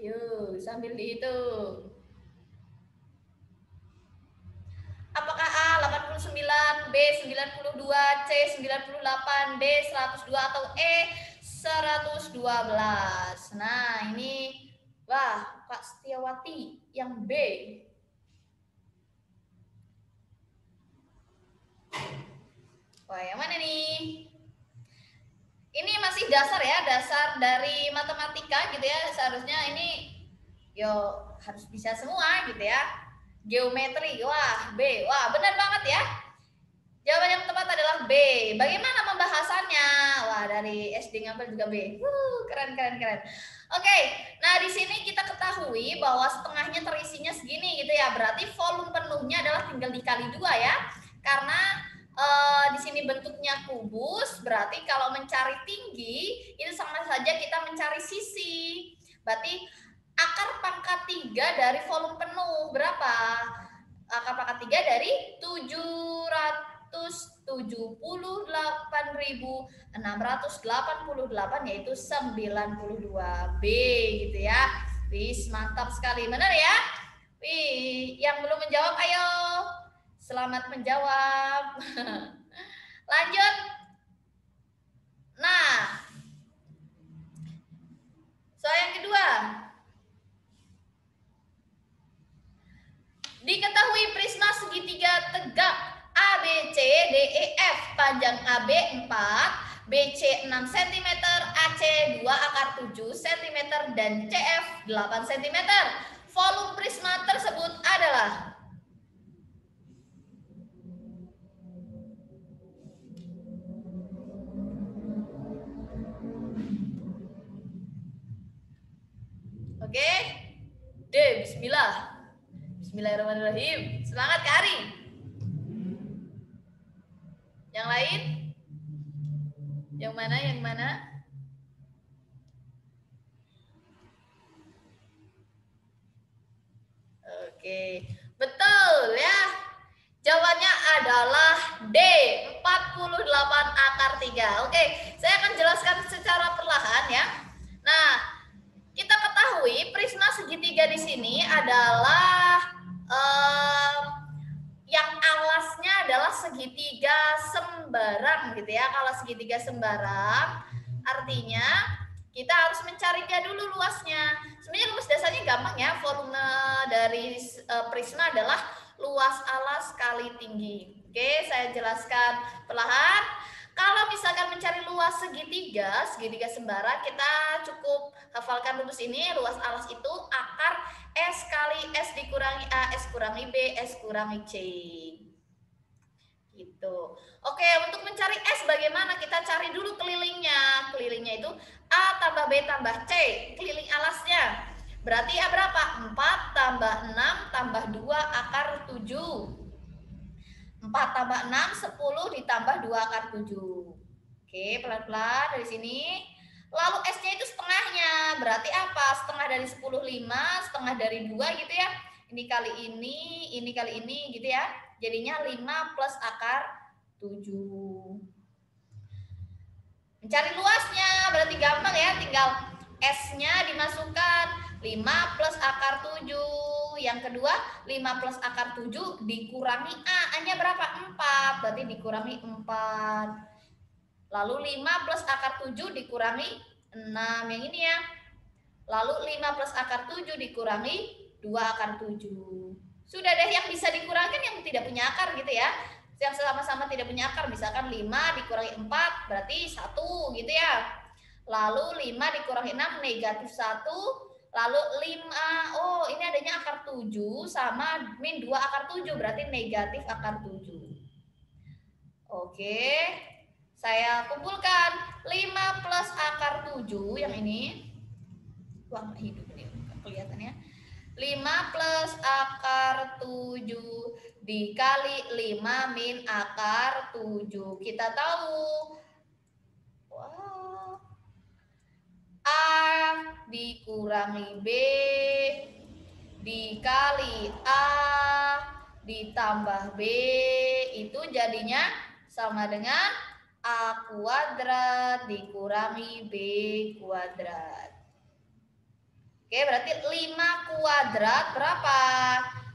Ayo, sambil dihitung. Apakah A 89, B 92, C 98, D 102 atau E 112? Nah, ini wah, Kak Setiawati yang B. Wah, yang mana nih? Ini masih dasar ya, dasar dari matematika gitu ya. Seharusnya ini yo harus bisa semua gitu ya. Geometri, wah B, wah benar banget ya. Jawaban yang tepat adalah B. Bagaimana pembahasannya? Wah, dari SD Ngapel juga B. Keren. Oke, nah di sini kita ketahui bahwa setengahnya terisinya segini gitu ya. Berarti volume penuhnya adalah tinggal dikali 2 ya. Karena di sini bentuknya kubus, berarti kalau mencari tinggi itu sama saja kita mencari sisi. Berarti akar pangkat 3 dari volume penuh berapa? Akar pangkat 3 dari 778.688 yaitu 92 B gitu ya. Wis, mantap sekali. Benar ya? Wih, yang belum menjawab ayo. Selamat menjawab. Lanjut. Nah, soal yang kedua. Diketahui prisma segitiga tegak ABC DEF panjang AB 4, BC 6 cm, AC 2 akar 7 cm, dan CF 8 cm. Volume prisma tersebut adalah Oke, D, bismillah. Bismillahirrahmanirrahim. Semangat Kak Ari. Yang lain? Yang mana? Oke, betul ya. Jawabannya adalah D, 48 akar 3. Oke, saya akan jelaskan secara perlahan ya. Nah, kita ketahui prisma segitiga di sini adalah yang alasnya adalah segitiga sembarang gitu ya. Kalau segitiga sembarang artinya kita harus mencarinya dulu luasnya. Sebenarnya rumus dasarnya gampang ya. Volume dari prisma adalah luas alas kali tinggi. Oke, saya jelaskan perlahan. Kalau misalkan mencari luas segitiga sembara, kita cukup hafalkan rumus ini. Luas alas itu akar S kali S dikurangi A, S kurangi B, S kurangi C. Gitu. Oke, untuk mencari S bagaimana? Kita cari dulu kelilingnya. Kelilingnya itu A tambah B tambah C, keliling alasnya. Berarti A berapa? 4 tambah 6 tambah 2 akar 7. 4 tambah 6, 10 ditambah 2 akar 7. Oke, pelan-pelan dari sini. Lalu S-nya itu setengahnya. Berarti apa? Setengah dari 10, 5, setengah dari 2 gitu ya. Ini kali ini gitu ya. Jadinya 5 plus akar 7. Mencari luasnya berarti gampang ya, tinggal S-nya dimasukkan 5 plus akar 7. Yang kedua 5 plus akar 7 dikurangi A. A-nya berapa? 4. Berarti dikurangi 4. Lalu 5 plus akar 7 dikurangi 6. Yang ini ya. Lalu 5 plus akar 7 dikurangi 2 akar 7. Sudah deh, yang bisa dikurangkan yang tidak punya akar gitu ya. Yang sama-sama tidak punya akar, misalkan 5 dikurangi 4 berarti 1 gitu ya. Lalu 5 dikurangi 6 negatif 1. Lalu 5, oh ini adanya akar 7 sama min 2 akar 7 berarti negatif akar 7. Oke, saya kumpulkan 5 plus akar 7 yang ini. Wah, hidup ini kelihatannya. 5 plus akar 7 dikali 5 min akar 7. Kita tahu A dikurangi B dikali A ditambah B itu jadinya sama dengan A kuadrat dikurangi B kuadrat. Oke, berarti 5 kuadrat berapa?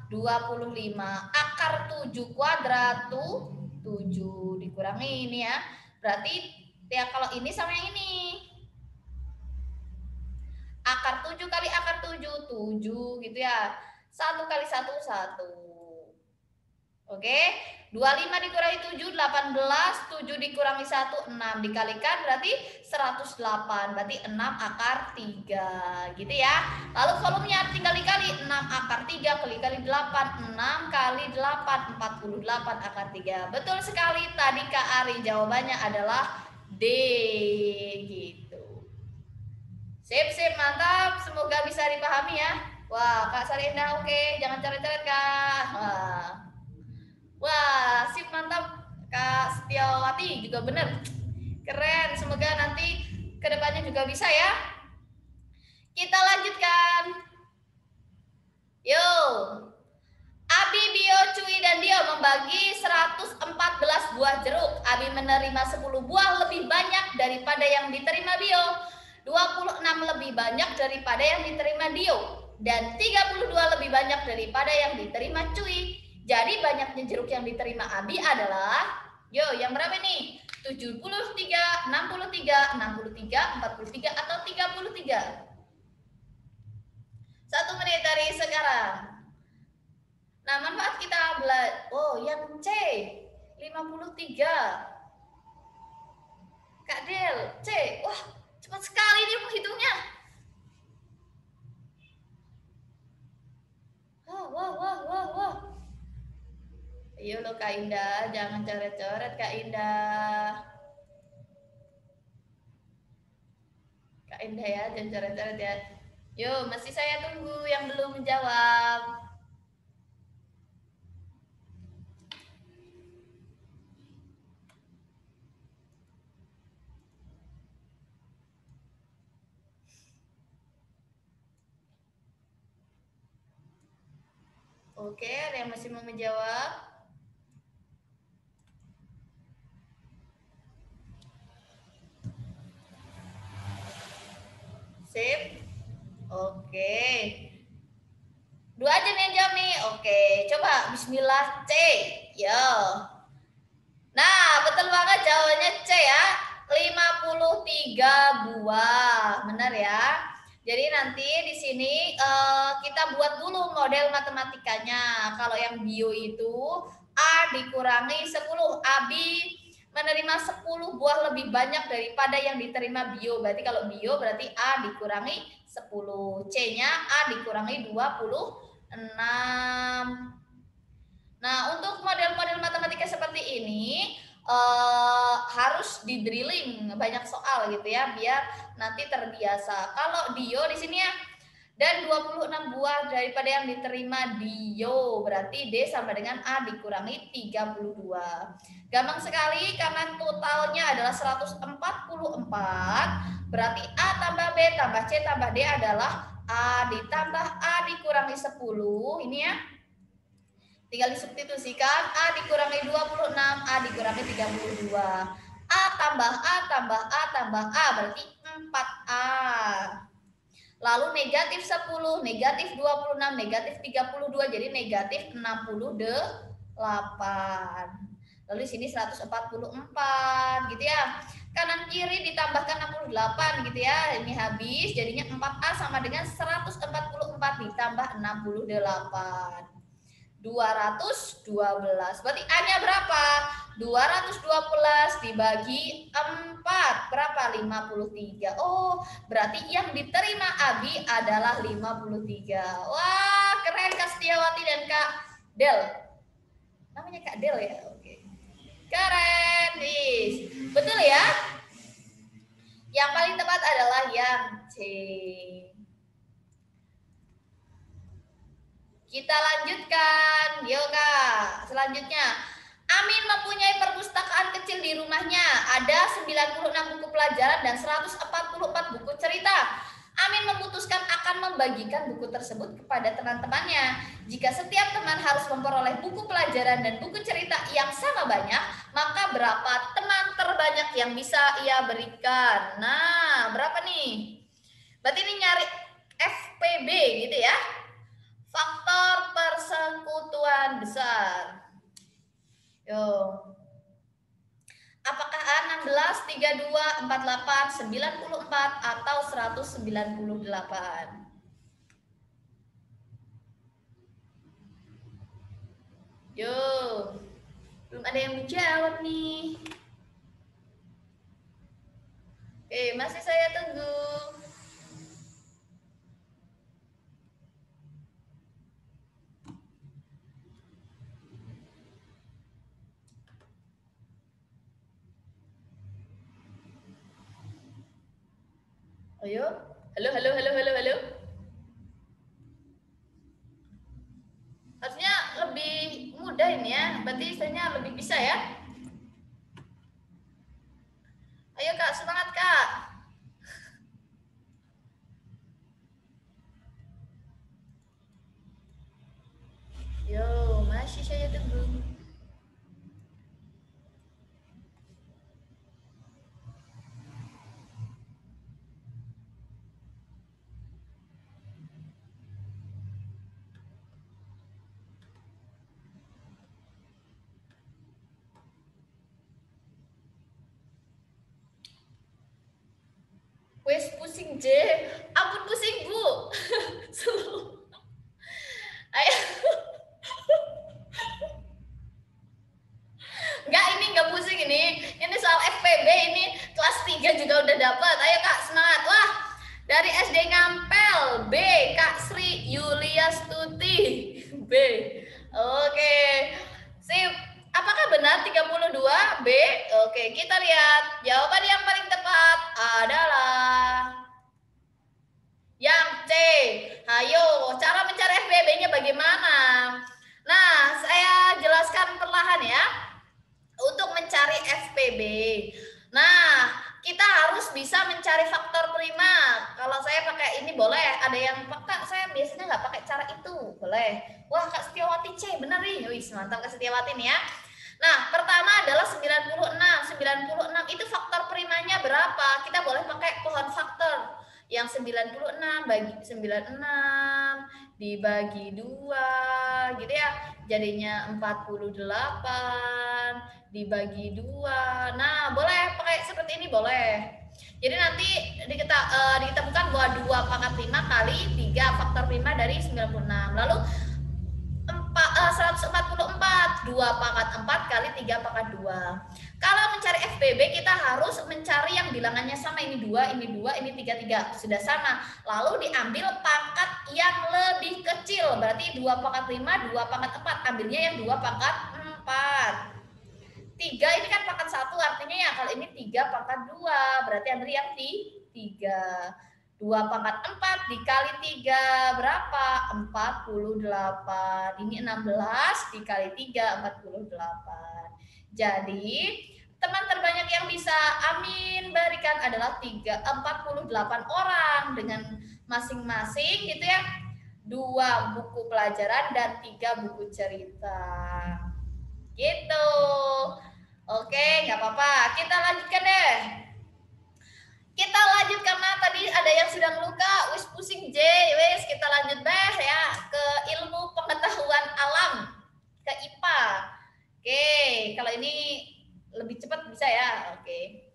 25. Akar 7 kuadrat tuh 7 dikurangi ini ya. Berarti ya kalau ini sama yang ini. Akar 7 kali akar 7, 7 gitu ya. 1 kali 1, 1. Oke, 25 dikurangi 7, 18, 7 dikurangi 1, 6. Dikalikan berarti 108, berarti 6 akar 3 gitu ya. Lalu volumenya tinggal dikali 6 akar 3 kali 8, 6 kali 8, 48 akar 3. Betul sekali tadi Kak Ari, jawabannya adalah D gitu. Sip, mantap, semoga bisa dipahami ya. Wah, Kak Sarinda oke, jangan coret-coret Kak. Wah, sip, mantap. Kak Setiawati juga bener. Keren, semoga nanti kedepannya juga bisa ya. Kita lanjutkan. Yo. Abi, Bio, Cui, dan Dio membagi 114 buah jeruk. Abi menerima 10 buah lebih banyak daripada yang diterima Bio. 26 lebih banyak daripada yang diterima Dio. Dan 32 lebih banyak daripada yang diterima Cui. Jadi banyaknya jeruk yang diterima Abi adalah, yo, yang berapa nih? 73, 63, 63, 43, atau 33? 1 menit dari sekarang. Nah, manfaat kita belajar. Oh, yang C, 53. Kak Del, C. Wah, cepat sekali dia menghitungnya. Wah. Ayo lo Kak Indah, jangan coret-coret Kak Indah. Kak Indah ya, jangan coret-coret ya. Yo, masih saya tunggu yang belum menjawab. Oke, ada yang masih mau menjawab? Sip. Oke. 2 aja nih yang jawab nih. Oke, coba bismillah C. Yo. Nah, betul banget jawabannya C ya. 53 buah. Benar ya. Jadi nanti di sini kita buat dulu model matematikanya. Kalau yang bio itu A dikurangi 10. Abi menerima 10 buah lebih banyak daripada yang diterima bio. Berarti kalau bio berarti A dikurangi 10. C-nya A dikurangi 26. Nah, untuk model-model matematika seperti ini harus di drilling banyak soal gitu ya, biar nanti terbiasa. Kalau Dio di sini ya, Dan 26 buah daripada yang diterima Dio. Berarti D sama dengan A dikurangi 32. Gampang sekali karena totalnya adalah 144. Berarti A tambah B tambah C tambah D adalah A ditambah A dikurangi 10. Ini ya. Tinggal disubstitusikan. A dikurangi 26, A dikurangi 32. A tambah A tambah A tambah A berarti 4A. Lalu negatif 10, negatif 26, negatif 32, jadi negatif 68. Lalu di sini 144 gitu ya. Kanan kiri ditambahkan 68 gitu ya. Ini habis, jadinya 4A sama dengan 144 ditambah 68. 212. Berarti A-nya berapa? 212 dibagi 4. Berapa? 53. Oh, berarti yang diterima Abi adalah 53. Wah, keren Kak Setiawati dan Kak Del. Namanya Kak Del ya? Oke. Keren, Nis. Betul ya? Yang paling tepat adalah yang C. Kita lanjutkan, yuk Kak. Selanjutnya, Amin mempunyai perpustakaan kecil di rumahnya. Ada 96 buku pelajaran dan 144 buku cerita. Amin memutuskan akan membagikan buku tersebut kepada teman-temannya. Jika setiap teman harus memperoleh buku pelajaran dan buku cerita yang sama banyak, maka berapa teman terbanyak yang bisa ia berikan? Nah, berapa nih? Berarti ini nyari FPB gitu ya. Faktor persekutuan besar. Yo. Apakah A 16, 32, 48, 94 atau 198? Yo. Belum ada yang menjawab nih. Oke, masih saya tunggu. Ayo, halo. Harusnya lebih mudah ini ya, berarti istilahnya lebih bisa ya. Ayo Kak, semangat Kak. Yo, masih saya tunggu. Wes pusing J, ampun pusing Bu. Ayo. Enggak, ini enggak pusing ini. Ini soal FPB ini kelas 3 juga udah dapat. Ayo Kak, semangat. Wah, dari SD Ngampel B, Kak Sri Yulia Stuti B. Oke. Sip. Apakah benar 32 B? Oke, kita lihat. Jawaban yang paling tepat adalah yang C. Ayo, cara mencari FPB-nya bagaimana? Nah, saya jelaskan perlahan ya. Untuk mencari FPB. Nah, kita harus bisa mencari faktor prima. Kalau saya pakai ini boleh, ada yang Kak, saya biasanya nggak pakai cara itu, boleh. Wah, Kak Setiawati C, benar nih. Wih, mantap Kak Setiawati nih ya. Nah, pertama adalah 96. 96 itu faktor primanya berapa? Kita boleh pakai pohon faktor. Yang 96 bagi 96 dibagi 2 gitu ya. Jadinya 48 dibagi 2. Nah, boleh pakai seperti ini, boleh. Jadi nanti ditemukan bahwa 2 pangkat 5 kali 3 faktor 5 dari 96. Lalu 144, 2 pangkat 4 kali 3 pangkat 2. Kalau mencari FPB kita harus mencari yang bilangannya sama, ini 2, ini 2, ini 3, sudah sama. Lalu diambil pangkat yang lebih kecil, berarti 2 pangkat 5, 2 pangkat 4, ambilnya yang 2 pangkat 4. 3 ini kan pangkat 1, artinya ya kalau ini 3 pangkat 2, berarti ambil yang 3. 2 pangkat 4 dikali 3 berapa? 48. Ini 16 dikali 3, 48. Jadi, teman terbanyak yang bisa Amin berikan adalah 48 orang dengan masing-masing gitu ya. 2 buku pelajaran dan 3 buku cerita. Gitu. Oke, nggak apa-apa. Kita lanjutkan deh. Kita lanjut karena tadi ada yang sudah ngeluka, wis pusing J, wis kita lanjut deh ya ke ilmu pengetahuan alam, ke IPA. Oke, kalau ini lebih cepat bisa ya. Oke.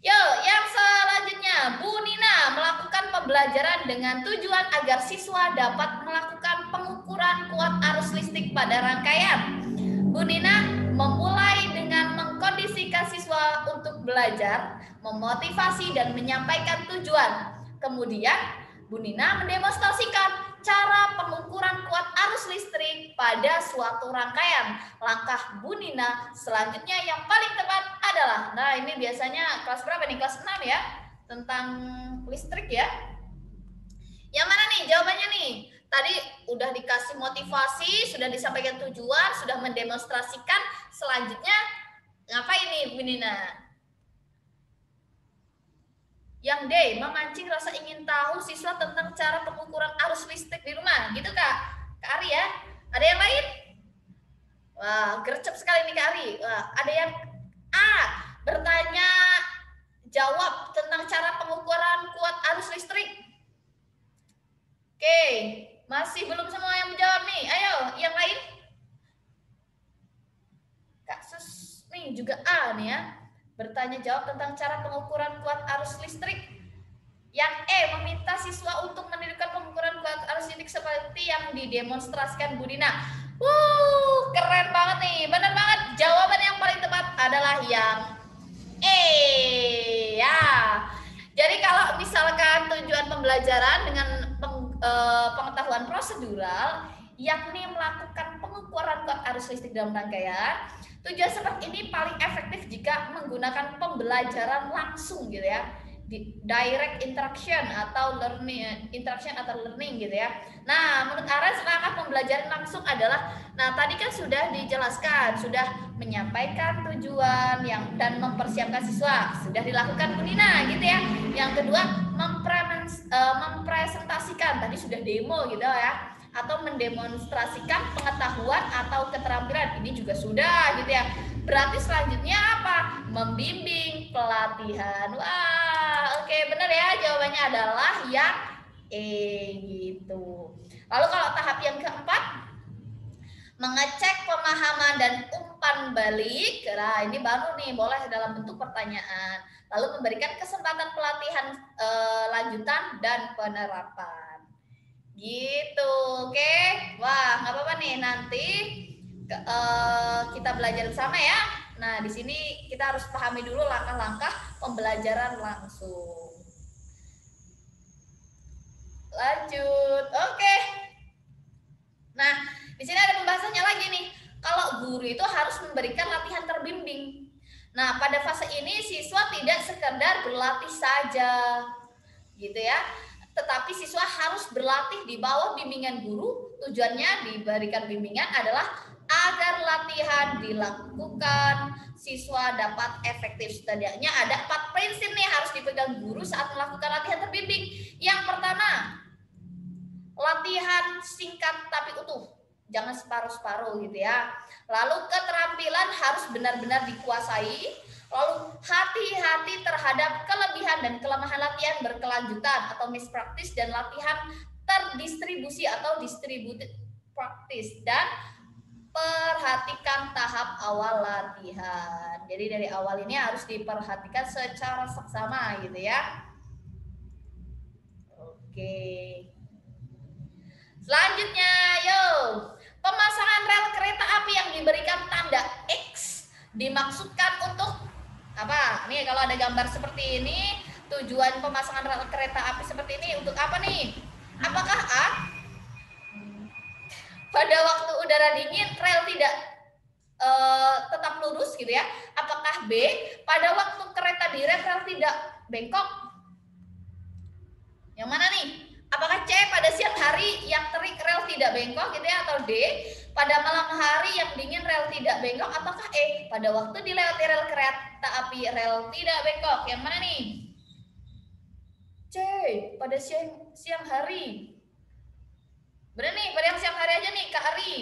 Yo, yang selanjutnya, Bu Nina melakukan pembelajaran dengan tujuan agar siswa dapat melakukan pengukuran kuat arus listrik pada rangkaian. Bu Nina memulai dengan mengkondisikan siswa untuk belajar, memotivasi dan menyampaikan tujuan. Kemudian, Bu Nina mendemonstrasikan cara pengukuran kuat arus listrik pada suatu rangkaian. Langkah Bu Nina selanjutnya yang paling tepat adalah, nah ini biasanya kelas berapa nih? Kelas 6 ya, tentang listrik ya. Yang mana nih jawabannya nih? Tadi udah dikasih motivasi, sudah disampaikan tujuan, sudah mendemonstrasikan. Selanjutnya ngapain nih Bu Nina? Yang D, memancing rasa ingin tahu siswa tentang cara pengukuran arus listrik di rumah. Gitu Kak Ari ya? Ada yang lain? Wah, gercep sekali nih Kak Ari. Wah, ada yang A, bertanya jawab tentang cara pengukuran kuat arus listrik. Oke, masih belum semua yang menjawab nih. Ayo, yang lain? Kak Sus nih juga A nih ya. Bertanya jawab tentang cara pengukuran kuat arus listrik. Yang E, meminta siswa untuk menirukan pengukuran kuat arus listrik seperti yang didemonstrasikan Bu Nina. Keren banget nih. Benar banget. Jawaban yang paling tepat adalah yang E. Ya. Jadi kalau misalkan tujuan pembelajaran dengan pengetahuan prosedural, yakni melakukan pengukuran kuat arus listrik dalam rangkaian, tujuan seperti ini paling efektif jika menggunakan pembelajaran langsung gitu ya, direct interaction atau learning gitu ya. Nah, menurut Aras langkah pembelajaran langsung adalah, nah tadi kan sudah dijelaskan, sudah menyampaikan tujuan dan mempersiapkan siswa, sudah dilakukan Bu Nina gitu ya. Yang kedua, mempresentasikan, tadi sudah demo gitu ya, atau mendemonstrasikan pengetahuan atau keterampilan, ini juga sudah gitu ya. Berarti selanjutnya apa? Membimbing pelatihan. Wah, oke, benar ya, jawabannya adalah yang E gitu. Lalu kalau tahap yang keempat, mengecek pemahaman dan umpan balik. Nah, ini baru nih, boleh dalam bentuk pertanyaan. Lalu memberikan kesempatan pelatihan lanjutan dan penerapan. Gitu, oke? Wah, nggak apa-apa nih, nanti kita belajar bersama ya. Nah, di sini kita harus pahami dulu langkah-langkah pembelajaran langsung. Lanjut, oke. Nah, di sini ada pembahasannya lagi nih. Kalau guru itu harus memberikan latihan terbimbing. Nah, pada fase ini siswa tidak sekedar berlatih saja, gitu ya. Tetapi siswa harus berlatih di bawah bimbingan guru. Tujuannya diberikan bimbingan adalah agar latihan dilakukan siswa dapat efektif. Setidaknya ada 4 prinsip nih harus dipegang guru saat melakukan latihan terbimbing. Yang pertama, latihan singkat tapi utuh, jangan separuh-separuh gitu ya. Lalu keterampilan harus benar-benar dikuasai. Lalu hati-hati terhadap kelebihan dan kelemahan latihan berkelanjutan atau mispractice, dan latihan terdistribusi atau distributed practice, dan perhatikan tahap awal latihan. Jadi dari awal ini harus diperhatikan secara seksama gitu ya. Oke. Selanjutnya, pemasangan rel kereta api yang diberikan tanda X dimaksudkan untuk apa? Nih kalau ada gambar seperti ini, tujuan pemasangan rel kereta api seperti ini untuk apa nih? Apakah A, pada waktu udara dingin rel tidak tetap lurus gitu ya? Apakah B, pada waktu kereta direm rel tidak bengkok? Yang mana nih? Apakah C pada siang hari yang terik rel tidak bengkok gitu ya, atau D pada malam hari yang dingin rel tidak bengkok, ataukah E pada waktu dilewati rel kereta api rel tidak bengkok? Yang mana nih? C pada siang hari. Bener nih, pada yang siang hari aja nih Kak Ari,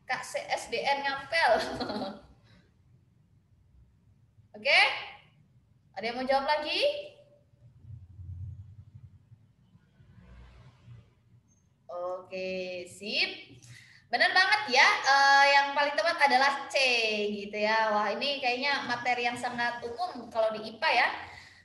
Kak CSDN ngampel. Oke, ada yang mau jawab lagi? Oke, sip. Benar banget ya, yang paling tepat adalah C gitu ya. Wah, ini kayaknya materi yang sangat umum kalau di IPA ya.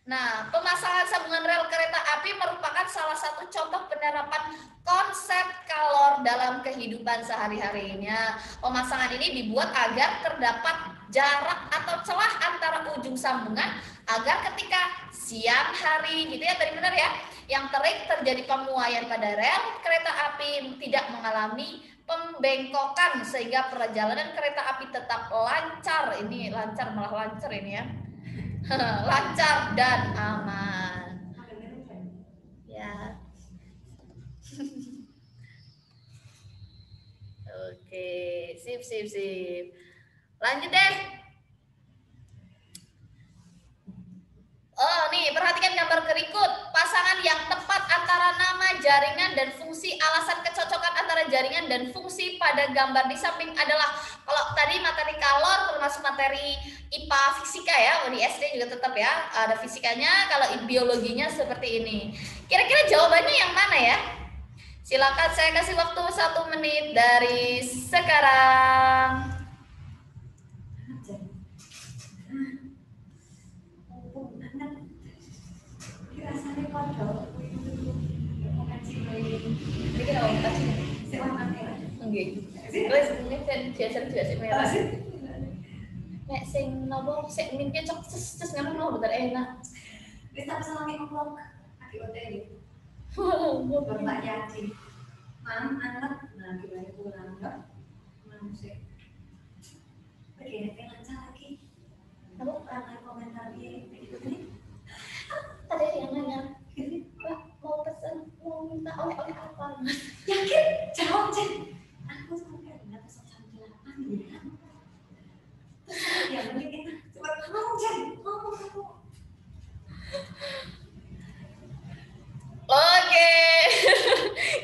Nah, pemasangan sambungan rel kereta api merupakan salah satu contoh penerapan konsep kalor dalam kehidupan sehari-harinya. Pemasangan ini dibuat agar terdapat jarak atau celah antara ujung sambungan agar ketika siang hari gitu ya, tadi benar ya, yang terik terjadi pemuaian pada rel kereta api tidak mengalami pembengkokan sehingga perjalanan kereta api tetap lancar. Ini lancar, malah lancar ini ya. Lancar dan aman. Ya. Oke, sip. Lanjut deh. Oh, nih perhatikan gambar berikut. Pasangan yang tepat antara nama jaringan dan fungsi. Alasan kecocokan antara jaringan dan fungsi pada gambar di samping adalah, kalau tadi materi kalor termasuk materi IPA fisika ya, di SD juga tetap ya ada fisikanya. Kalau biologinya seperti ini. Kira-kira jawabannya yang mana ya? Silakan, saya kasih waktu 1 menit dari sekarang. Nek sing nopo sik mimpi cok ces ngamuk mau bener enak. Wis tak salami oplok. Adik hotel. Bapak Yadi. Mam anak nah gimana pulang enggak? Mam sih. Begini lancar lagi. Kamu pernah komentar dia gitu nih? Ada yang nanya, Pak mau pesan, mau minta oleh-oleh apa? Yakin? Jawab, Jen. Aku sampai enggak pesan jam 8 ya. Ya, mending enak. Coba ngomong, Jen. Ngomong. Oke,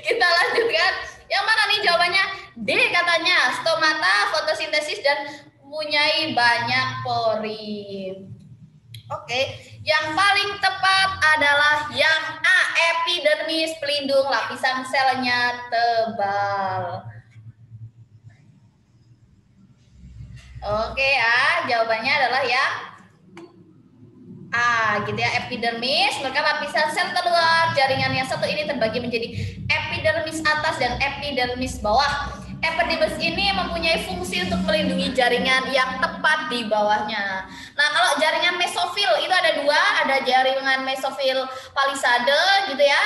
kita lanjutkan. Yang mana nih jawabannya? D katanya, stomata, fotosintesis, dan mempunyai banyak pori. Oke, yang paling tepat adalah yang A, epidermis, pelindung lapisan selnya tebal. Oke ya, jawabannya adalah yang A gitu ya, epidermis, maka lapisan sel terluar jaringan yang satu ini terbagi menjadi epidermis atas dan epidermis bawah. Epidermis ini mempunyai fungsi untuk melindungi jaringan yang tepat di bawahnya. Nah, kalau jaringan mesofil itu ada dua, ada jaringan mesofil palisade gitu ya,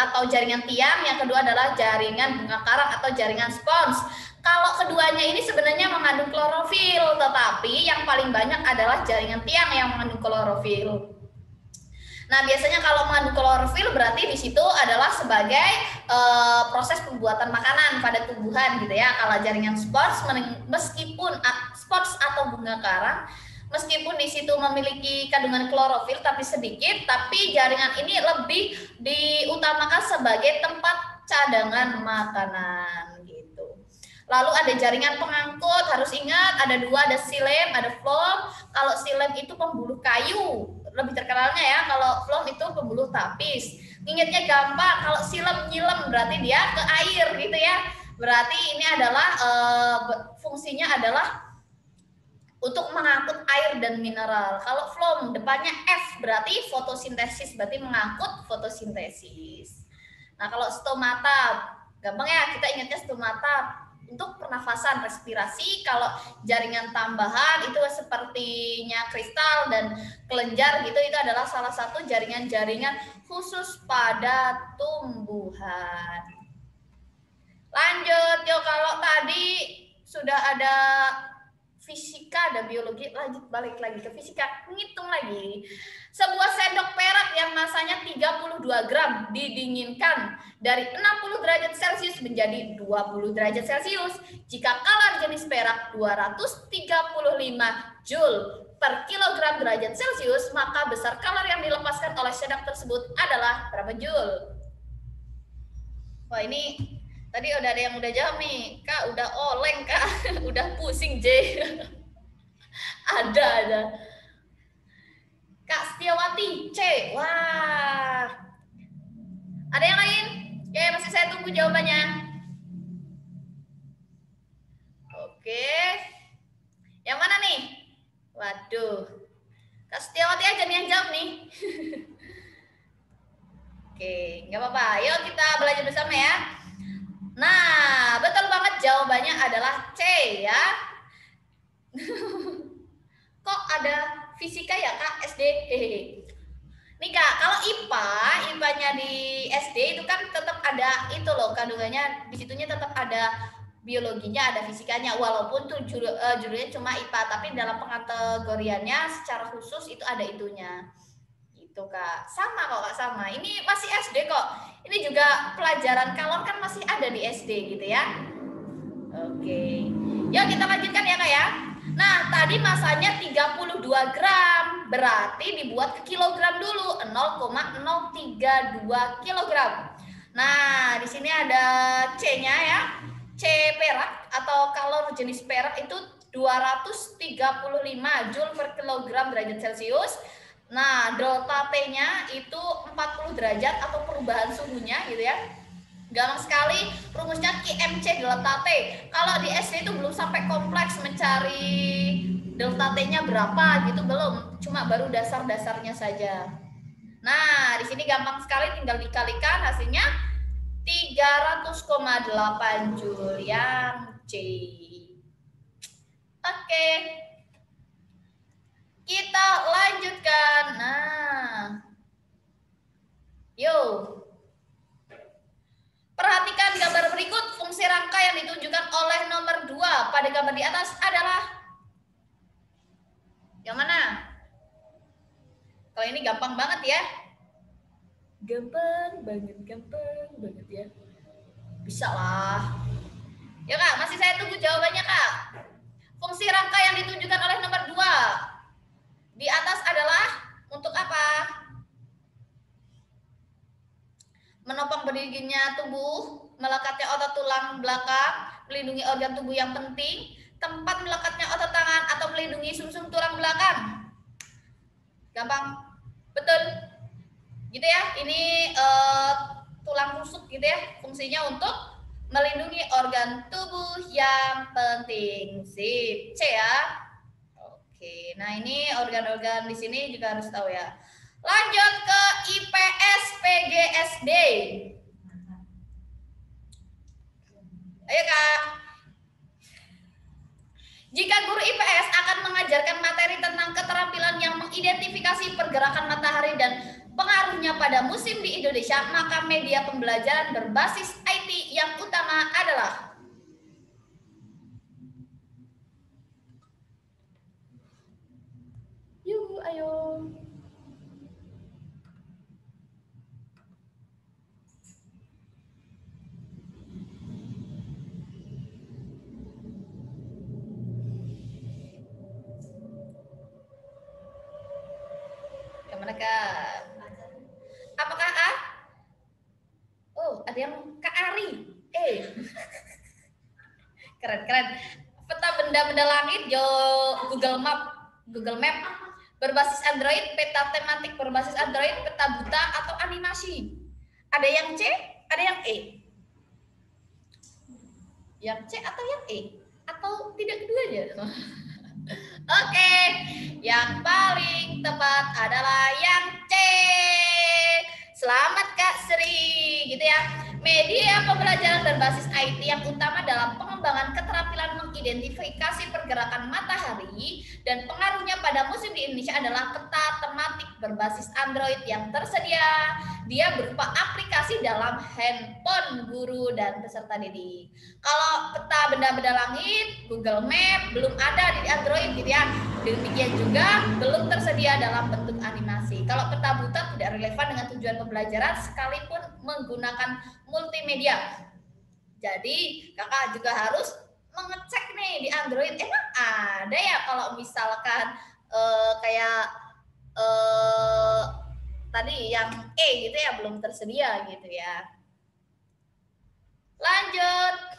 atau jaringan tiang. Yang kedua adalah jaringan bunga karang atau jaringan spons. Kalau keduanya ini sebenarnya mengandung klorofil, tetapi yang paling banyak adalah jaringan tiang yang mengandung klorofil. Nah, biasanya kalau mengandung klorofil berarti di situ adalah sebagai proses pembuatan makanan pada tumbuhan gitu ya. Kalau jaringan spons, meskipun spons atau bunga karang, meskipun di situ memiliki kandungan klorofil tapi sedikit, tapi jaringan ini lebih diutamakan sebagai tempat cadangan makanan gitu. Lalu ada jaringan pengangkut, harus ingat ada dua, ada silem, ada phloem. Kalau silem itu pembuluh kayu, lebih terkenalnya ya. Kalau phloem itu pembuluh tapis. Ingatnya gampang, kalau silem nyilem berarti dia ke air gitu ya. Berarti ini adalah fungsinya adalah untuk mengangkut air dan mineral. Kalau phloem depannya F berarti fotosintesis, berarti mengangkut fotosintesis. Nah, kalau stomata, gampang ya, kita ingatnya stomata untuk pernafasan, respirasi. Kalau jaringan tambahan itu sepertinya kristal dan kelenjar gitu, itu adalah salah satu jaringan-jaringan khusus pada tumbuhan. Lanjut, yo, kalau tadi sudah ada fisika dan biologi, lanjut balik lagi ke fisika, ngitung lagi. Sebuah sendok perak yang masanya 32 gram didinginkan dari 60 derajat Celcius menjadi 20 derajat Celcius. Jika kadar jenis perak 235 Joule per kilogram derajat Celcius, maka besar kadar yang dilepaskan oleh sendok tersebut adalah berapa Joule? Wah, ini tadi udah ada yang udah jawab nih, Kak, udah oleng, Kak. Udah pusing, J. Ada. Kak Setiawati, C. Wah. Ada yang lain? Oke, masih saya tunggu jawabannya. Oke. Yang mana nih? Waduh. Kak Setiawati aja nih yang jawab nih. Oke, nggak apa-apa. Yuk kita belajar bersama ya. Nah, betul banget jawabannya adalah C ya. Kok ada fisika ya Kak SD? Hehehe. Nih Kak, kalau IPA-nya di SD itu kan tetap ada itu loh kandungannya, di situnya tetap ada biologinya, ada fisikanya, walaupun tuh judulnya cuma IPA, tapi dalam pengkategoriannya secara khusus itu ada itunya. Gitu Kak, sama kok Kak, sama. Ini masih SD kok. Ini juga pelajaran kalor kan masih ada di SD gitu ya. Oke. Yuk kita lanjutkan ya Kak ya. Nah, tadi masanya 32 gram. Berarti dibuat ke kilogram dulu, 0,032 kilogram. Nah, di sini ada C-nya ya. C perak atau kalor jenis perak itu 235 Joule per kilogram derajat Celcius. Nah, delta T-nya itu 40 derajat atau perubahan suhunya gitu ya. Gampang sekali, rumusnya QMC delta T. Kalau di SD itu belum sampai kompleks mencari delta T-nya berapa gitu, belum. Cuma baru dasar-dasarnya saja. Nah, di sini gampang sekali, tinggal dikalikan hasilnya 300,8 Joule yang C. Oke. Kita lanjutkan. Nah, yuk. Perhatikan gambar berikut. Fungsi rangka yang ditunjukkan oleh nomor 2 pada gambar di atas adalah yang mana? Kalau ini gampang banget ya. Gampang banget ya. Bisa lah. Ya Kak, masih saya tunggu jawabannya Kak. Fungsi rangka yang ditunjukkan oleh nomor 2 di atas adalah untuk apa? Menopang berdirinya tubuh, melekatnya otot tulang belakang, melindungi organ tubuh yang penting, tempat melekatnya otot tangan atau melindungi sumsum tulang belakang. Gampang, betul. Gitu ya. Ini tulang rusuk gitu ya. Fungsinya untuk melindungi organ tubuh yang penting. Sip, C ya. Oke, nah ini organ-organ di sini juga harus tahu ya. Lanjut ke IPS PGSD. Ayo Kak. Jika guru IPS akan mengajarkan materi tentang keterampilan yang mengidentifikasi pergerakan matahari dan pengaruhnya pada musim di Indonesia, maka media pembelajaran berbasis IT yang utama adalah ayo. Kemana Kak? Apakah A? Oh, ada yang Kak Ari. Keren. Peta benda-benda langit, Google Map. Berbasis Android, peta tematik berbasis Android, peta buta atau animasi. Ada yang C, ada yang E. Yang C atau yang E? Atau tidak keduanya? Oke, yang paling tepat adalah yang C. Selamat Kak Sri, gitu ya. Media pembelajaran berbasis IT yang utama dalam pengembangan keterampilan mengidentifikasi pergerakan matahari dan pengaruhnya pada musim di Indonesia adalah peta tematik berbasis Android yang tersedia. Dia berupa aplikasi dalam handphone guru dan peserta didik. Kalau peta benda-benda langit, Google Map belum ada di Android gitu ya. Demikian juga belum tersedia dalam bentuk animasi. Kalau peta buta tidak relevan dengan tujuan pembelajaran sekalipun menggunakan multimedia. Jadi kakak juga harus mengecek nih di Android. Emang ada ya kalau misalkan kayak tadi yang gitu ya belum tersedia gitu ya. Lanjut.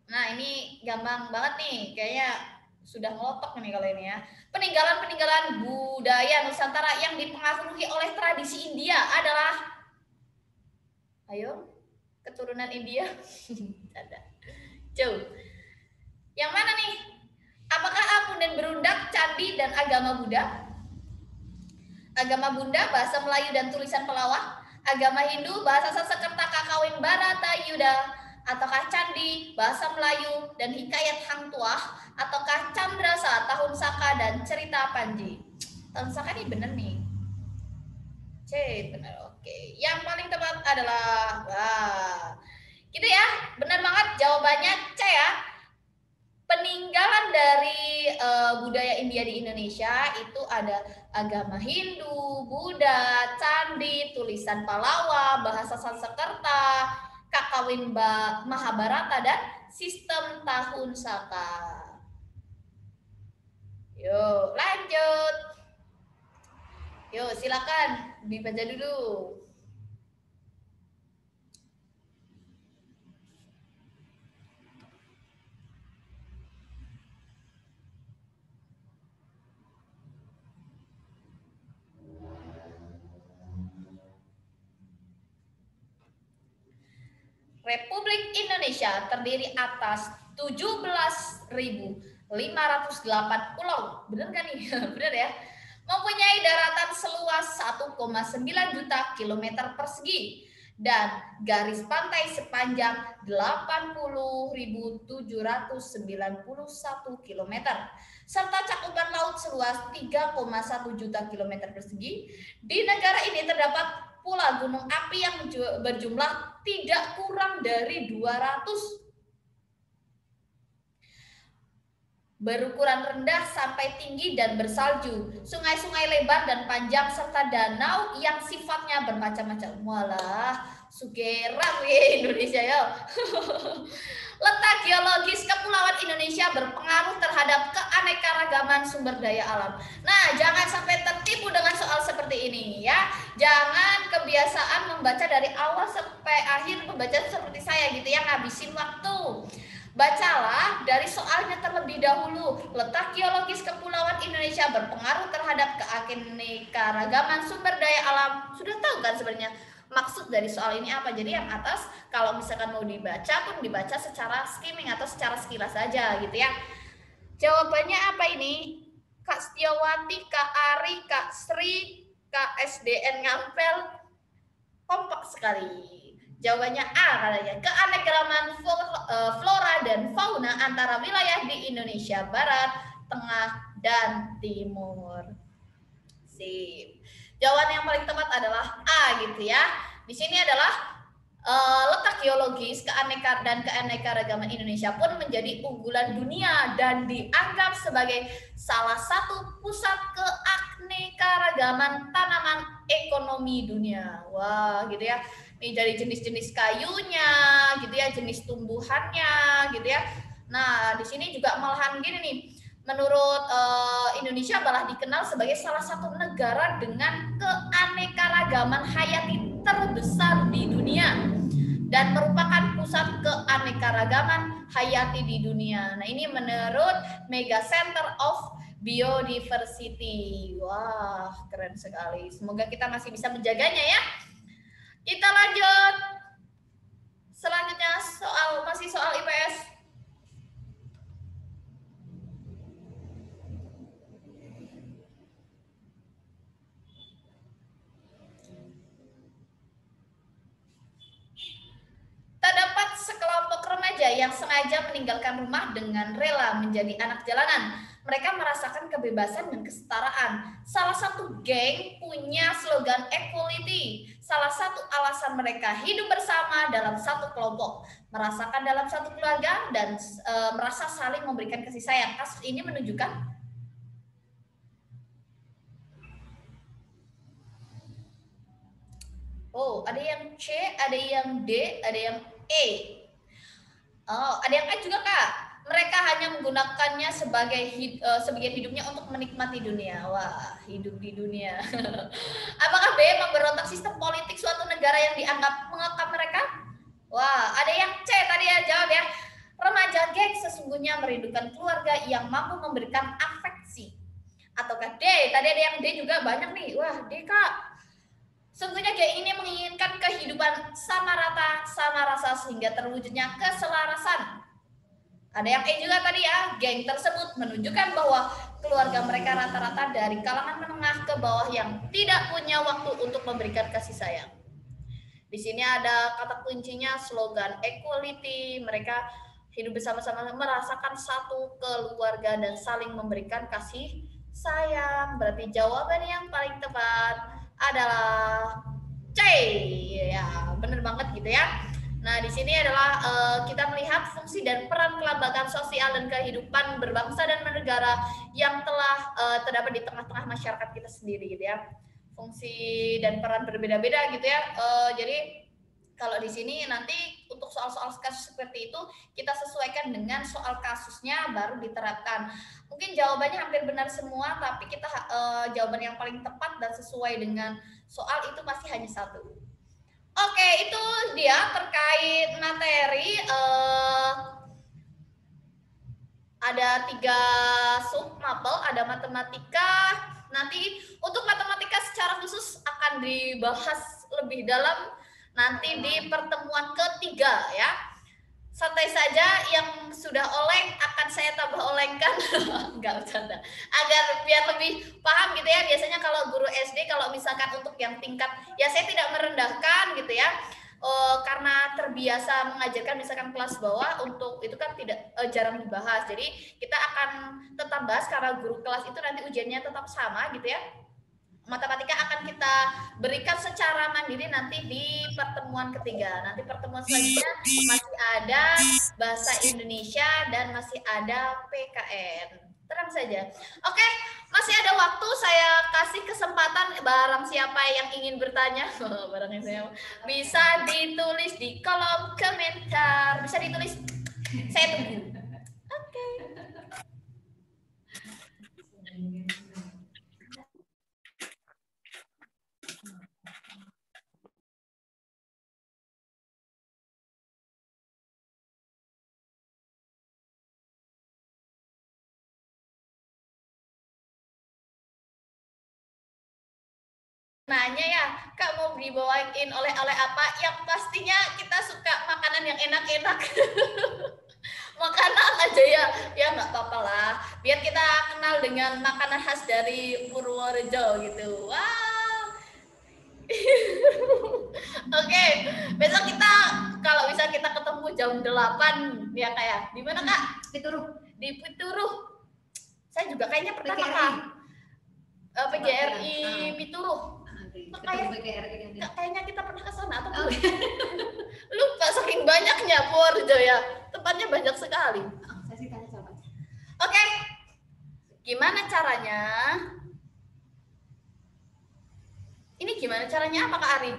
Nah ini gampang banget nih, kayaknya sudah ngelotok nih kalau ini ya. Peninggalan-peninggalan budaya Nusantara yang dipengaruhi oleh tradisi India adalah, ayo, keturunan India. Ada. Jauh. Yang mana nih? Apakah Apun dan Berundak, Candi, dan agama Buddha? Agama Bunda, bahasa Melayu dan tulisan pelawak. Agama Hindu, bahasa Sanskerta, Kakawin, Baratayuda. Ataukah Candi, bahasa Melayu dan hikayat Hang Tuah. Ataukah Candrasa, Tahun Saka, dan cerita Panji? Tahun Saka ini bener nih. C, benar. Oke. Yang paling tepat adalah, wah, gitu ya. Benar banget jawabannya C ya. Peninggalan dari budaya India di Indonesia itu ada agama Hindu, Buddha, candi, tulisan Pallawa, bahasa Sanskerta, Kakawin Mahabharata, dan sistem tahun Saka. Yuk, lanjut. Yuk, silakan dibaca dulu. Republik Indonesia terdiri atas 17.508 pulau. Benar kan nih? Benar ya. Mempunyai daratan seluas 1,9 juta kilometer persegi dan garis pantai sepanjang 80.791 kilometer serta cakupan laut seluas 3,1 juta kilometer persegi. Di negara ini terdapat pula gunung api yang berjumlah tidak kurang dari 200, berukuran rendah sampai tinggi dan bersalju, sungai-sungai lebar dan panjang, serta danau yang sifatnya bermacam-macam. Walah, sugeram ya Indonesia ya. Letak geologis kepulauan Indonesia berpengaruh terhadap keanekaragaman sumber daya alam. Nah, jangan sampai tertipu dengan soal seperti ini ya. Jangan kebiasaan membaca dari awal sampai akhir membaca seperti saya gitu ya, ngabisin waktu. Bacalah dari soalnya terlebih dahulu. Letak geologis kepulauan Indonesia berpengaruh terhadap keanekaragaman sumber daya alam. Sudah tahu kan sebenarnya maksud dari soal ini apa? Jadi yang atas kalau misalkan mau dibaca pun dibaca secara skimming atau secara sekilas saja gitu ya. Jawabannya apa ini? Kak Setiawati, Kak Ari, Kak Sri, Kak SDN Ngampel, kompak sekali. Jawabannya A katanya, keanekaragaman flora dan fauna antara wilayah di Indonesia Barat, Tengah, dan Timur. Sip. Jawaban yang paling tepat adalah A gitu ya. Di sini adalah letak geologis keanekaragaman Indonesia pun menjadi unggulan dunia dan dianggap sebagai salah satu pusat keanekaragaman tanaman ekonomi dunia. Wah, gitu ya. Nih dari jenis-jenis kayunya, gitu ya, jenis tumbuhannya, gitu ya. Nah, di sini juga malahan gini nih. Menurut Indonesia malah dikenal sebagai salah satu negara dengan keanekaragaman hayati terbesar di dunia dan merupakan pusat keanekaragaman hayati di dunia. Nah, ini menurut Mega Center of Biodiversity. Wah, keren sekali. Semoga kita masih bisa menjaganya ya. Kita lanjut. Selanjutnya masih soal IPS. yang sengaja meninggalkan rumah dengan rela menjadi anak jalanan. Mereka merasakan kebebasan dan kesetaraan. Salah satu geng punya slogan equality. Salah satu alasan mereka hidup bersama dalam satu kelompok, merasakan dalam satu keluarga, dan merasa saling memberikan kasih sayang. Kasus ini menunjukkan ada yang C, ada yang D, ada yang E. Ada yang E juga, Kak. Mereka hanya menggunakannya sebagai sebagian hidupnya untuk menikmati dunia. Wah, hidup di dunia. Apakah B, memberontak sistem politik suatu negara yang dianggap mengekang mereka? Wah, ada yang C tadi ya, jawab ya. Remaja geng sesungguhnya merindukan keluarga yang mampu memberikan afeksi. Ataukah D, tadi ada yang D juga banyak nih. Wah, D, Kak. Sesungguhnya geng ini menginginkan kehidupan sama rata, sama rasa sehingga terwujudnya keselarasan. Ada yang E juga tadi ya, geng tersebut menunjukkan bahwa keluarga mereka rata-rata dari kalangan menengah ke bawah yang tidak punya waktu untuk memberikan kasih sayang. Di sini ada kata kuncinya slogan equality, mereka hidup bersama-sama merasakan satu keluarga dan saling memberikan kasih sayang. Berarti jawaban yang paling tepat adalah C. Ya, bener banget gitu ya. Nah, di sini adalah kita melihat fungsi dan peran kelembagaan sosial dan kehidupan berbangsa dan bernegara yang telah terdapat di tengah-tengah masyarakat kita sendiri gitu ya. Fungsi dan peran berbeda-beda gitu ya. Jadi kalau di sini nanti untuk soal-soal kasus seperti itu kita sesuaikan dengan soal kasusnya baru diterapkan. Mungkin jawabannya hampir benar semua, tapi kita jawaban yang paling tepat dan sesuai dengan soal itu masih hanya satu. Oke, itu dia terkait materi. Ada 3 sub mapel, ada matematika. Nanti untuk matematika secara khusus akan dibahas lebih dalam nanti di pertemuan ketiga ya. Santai saja, yang sudah oleng akan saya tambah olengkan. Enggak bercanda. Agar biar lebih paham gitu ya. Biasanya kalau guru SD kalau misalkan untuk yang tingkat, ya saya tidak merendahkan gitu ya. Karena terbiasa mengajarkan misalkan kelas bawah, untuk itu kan tidak jarang dibahas. Jadi kita akan tetap bahas karena guru kelas itu nanti ujiannya tetap sama gitu ya. Matematika akan kita berikan secara mandiri nanti di pertemuan ketiga. Nanti pertemuan selanjutnya masih ada bahasa Indonesia dan masih ada PKN. Tenang saja. Oke, masih ada waktu, saya kasih kesempatan barang siapa yang ingin bertanya. Bisa ditulis di kolom komentar. Bisa ditulis. Saya tunggu. Oke. Nanya ya, Kak mau dibawain oleh-oleh apa? Yang pastinya kita suka makanan yang enak-enak. Makanan aja ya nggak apa-apa lah. Biar kita kenal dengan makanan khas dari Purworejo gitu. Wow. Oke, besok kita kalau bisa kita ketemu jam 8 ya kayak. Di mana Kak? Pituruh. Di Pituruh. Saya juga kayaknya pernah Kak. PGRI Pituruh. Kayaknya kita pernah ke sana atau belum? Lupa saking banyaknya Purworejo ya. Tempatnya banyak sekali. Saya sih tanya coba. Oke. Gimana caranya? Ini gimana caranya apa Kak Ari?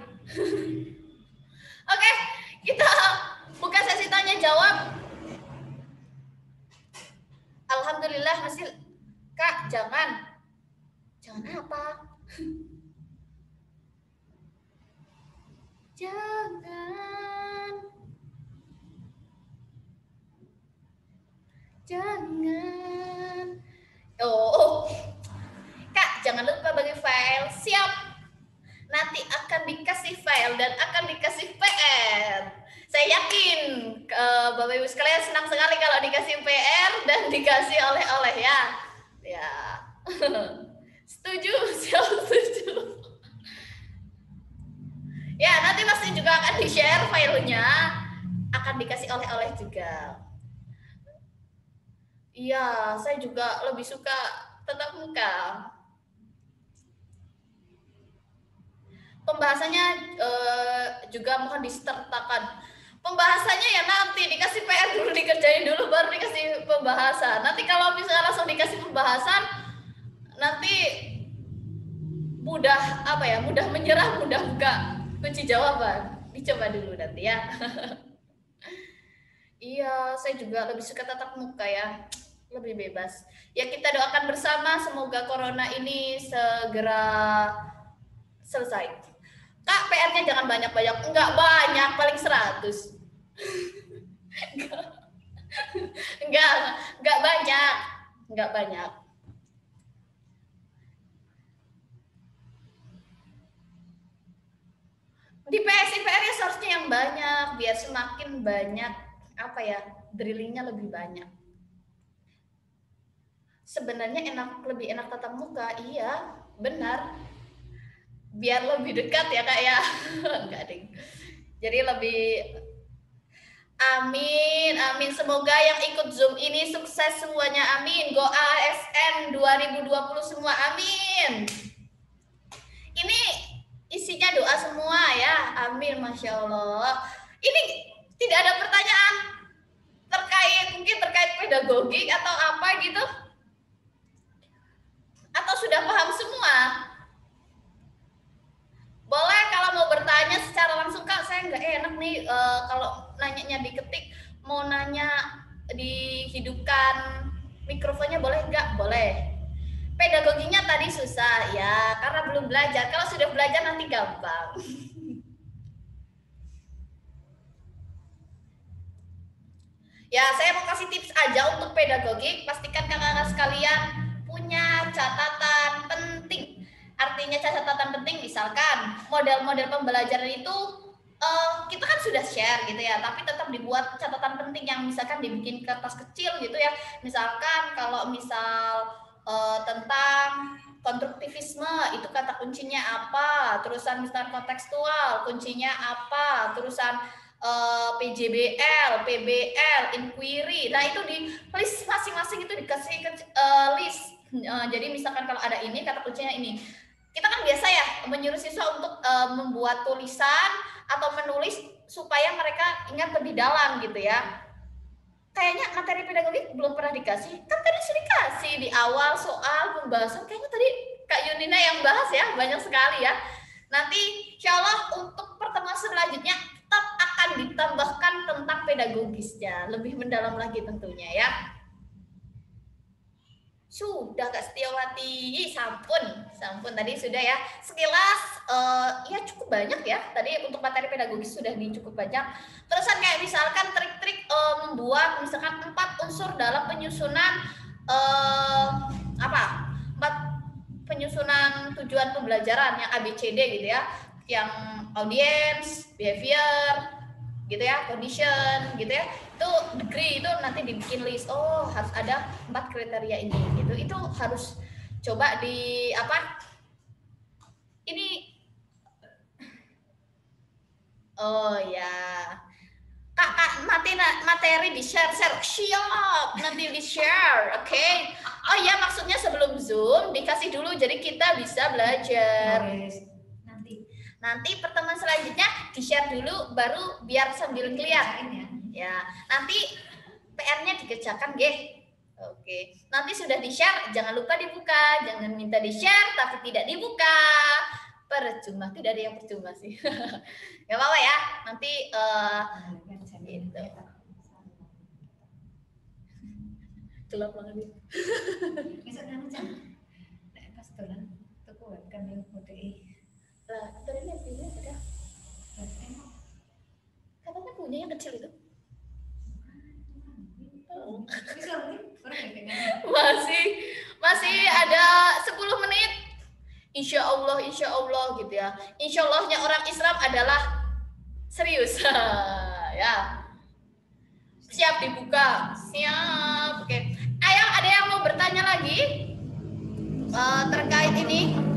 Oke, kita buka sesi tanya jawab. Alhamdulillah masih. Kak, jangan apa? Jangan. Kak, jangan lupa bagi file. Siap. Nanti akan dikasih file dan akan dikasih PR. Saya yakin Bapak Ibu sekalian senang sekali kalau dikasih PR dan dikasih oleh-oleh ya. Ya. Setuju, siap setuju. Ya, nanti pasti juga akan di-share filenya, akan dikasih oleh-oleh juga. Iya, saya juga lebih suka tatap muka. Pembahasannya juga mohon disertakan. Pembahasannya ya nanti dikasih PR dulu, dikerjain dulu, baru dikasih pembahasan. Nanti kalau misalnya langsung dikasih pembahasan, nanti mudah apa ya, mudah menyerah, mudah buka kunci jawaban. Dicoba dulu nanti ya. Iya, saya juga lebih suka tatap muka ya, lebih bebas. Ya kita doakan bersama semoga corona ini segera selesai. Kak, PR-nya jangan banyak-banyak. Enggak banyak, paling 100. Enggak, enggak banyak. Enggak banyak. Di PSI PR-nya seharusnya yang banyak, biar semakin banyak apa ya, drillingnya lebih banyak. Sebenarnya lebih enak tatap muka, iya, benar. Biar lebih dekat ya kak ya. Enggak ding. Jadi lebih amin, amin. Semoga yang ikut Zoom ini sukses semuanya. Amin. Go ASN 2020 semua. Amin. Ini isinya doa semua ya. Amin. Masya Allah. Ini tidak ada pertanyaan mungkin terkait pedagogik atau apa gitu. Atau sudah paham semua? Boleh kalau mau bertanya secara langsung kak, saya nggak enak nih kalau nanyanya diketik, mau nanya dihidupkan mikrofonnya boleh nggak? Boleh. Pedagoginya tadi susah ya, karena belum belajar. Kalau sudah belajar nanti gampang. Ya, saya mau kasih tips aja untuk pedagogik. Pastikan kakak-kakak sekalian punya catatan penting. Artinya catatan penting misalkan model-model pembelajaran itu kita kan sudah share gitu ya, tapi tetap dibuat catatan penting yang misalkan dibikin kertas kecil gitu ya. Misalkan kalau misal tentang konstruktivisme itu kata kuncinya apa, terusan misalkan kontekstual kuncinya apa, terusan PJBL, PBL, inquiry. Nah, itu di list masing-masing itu dikasih list. Jadi misalkan kalau ada ini kata kuncinya ini. Kita kan biasa ya menyuruh siswa untuk membuat tulisan atau menulis supaya mereka ingat lebih dalam gitu ya. Kayaknya materi pedagogik belum pernah dikasih. Kan tadi sudah dikasih di awal soal pembahasan. Kayaknya tadi Kak Yunina yang bahas ya, banyak sekali ya. Nanti insya Allah untuk pertemuan selanjutnya tetap akan ditambahkan tentang pedagogisnya. Lebih mendalam lagi tentunya ya. Sudah Kak Setiawati, sampun tadi sudah ya. Sekilas ya cukup banyak ya. Tadi untuk materi pedagogis sudah cukup banyak. Terusan kayak misalkan trik-trik membuat misalkan 4 unsur dalam penyusunan apa? 4 penyusunan tujuan pembelajaran yang ABCD gitu ya. Yang audience, behavior, gitu ya, condition gitu ya, itu degree itu nanti dibikin list, oh harus ada 4 kriteria ini gitu, itu harus coba di apa ini, oh ya kak materi di share siap nanti di share, oke. Oh ya maksudnya sebelum Zoom dikasih dulu jadi kita bisa belajar. Nanti pertemuan selanjutnya di-share dulu baru biar sambil ngeliat. Ya, nanti PR-nya dikerjakan, nggih. Oke. Nanti sudah di-share, jangan lupa dibuka. Jangan minta di-share tapi tidak dibuka. Percuma, tidak ada yang percuma sih. Gak apa-apa ya. Nanti gitu. Gelap banget. Besok nang jam. Nek pas dolan tuku webcam yang mode Lah, tadi punya sudah. Katanya punya yang kecil itu. Masih ada 10 menit. Insya Allah gitu ya. Insya Allahnya orang Islam adalah serius. Ya. Siap dibuka. Siap. Oke. Ayo, ada yang mau bertanya lagi terkait ini?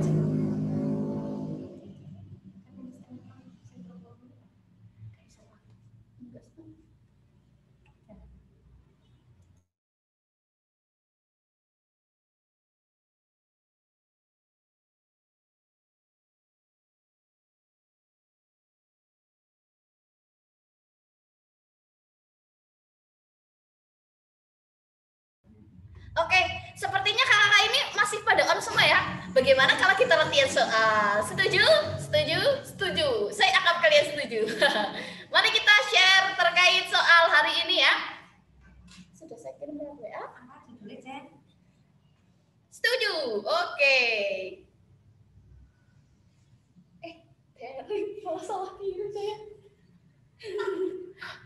Oke, sepertinya kakak ini masih pada on semua ya. Bagaimana kalau kita latihan soal? Setuju? Setuju? Setuju. Saya akan kalian setuju. Mari kita share terkait soal hari ini ya. Sudah saya kirim lewat WA. Apa judulnya, Jen? Setuju. Oke. Malah salah kirim saya.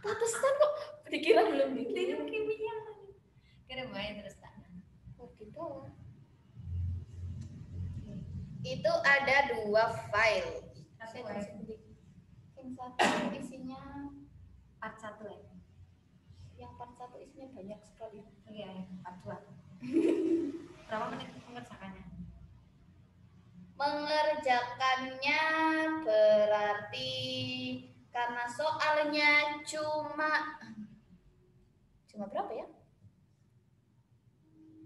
Pantesan kok dikira belum dikirim. Kimia. Kirim aja terus tanya. Oh gitu. Itu ada 2 file. Satu Saya ya. kasih yang satu isinya Part 1 ya. yang part 1 isinya banyak sekali. Iya, part 2. Berapa menit mengerjakannya? Mengerjakannya berarti karena soalnya cuma berapa ya?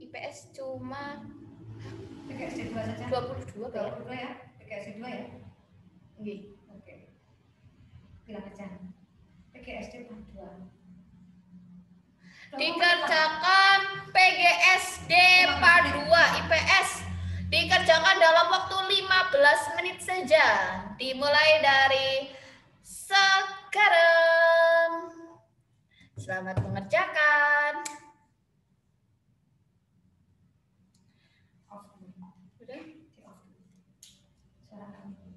IPS cuma PKSD 2 saja. 22 ya? 22 ya. PKSD 2 ya. Nggih. Oke. Bilang aja. PKSD part 2. Dikerjakan PGSD part 2 IPS. Dikerjakan dalam waktu 15 menit saja. Dimulai dari sekarang. Selamat mengerjakan. Off dulu. Udah? Di off dulu. Suara kamu.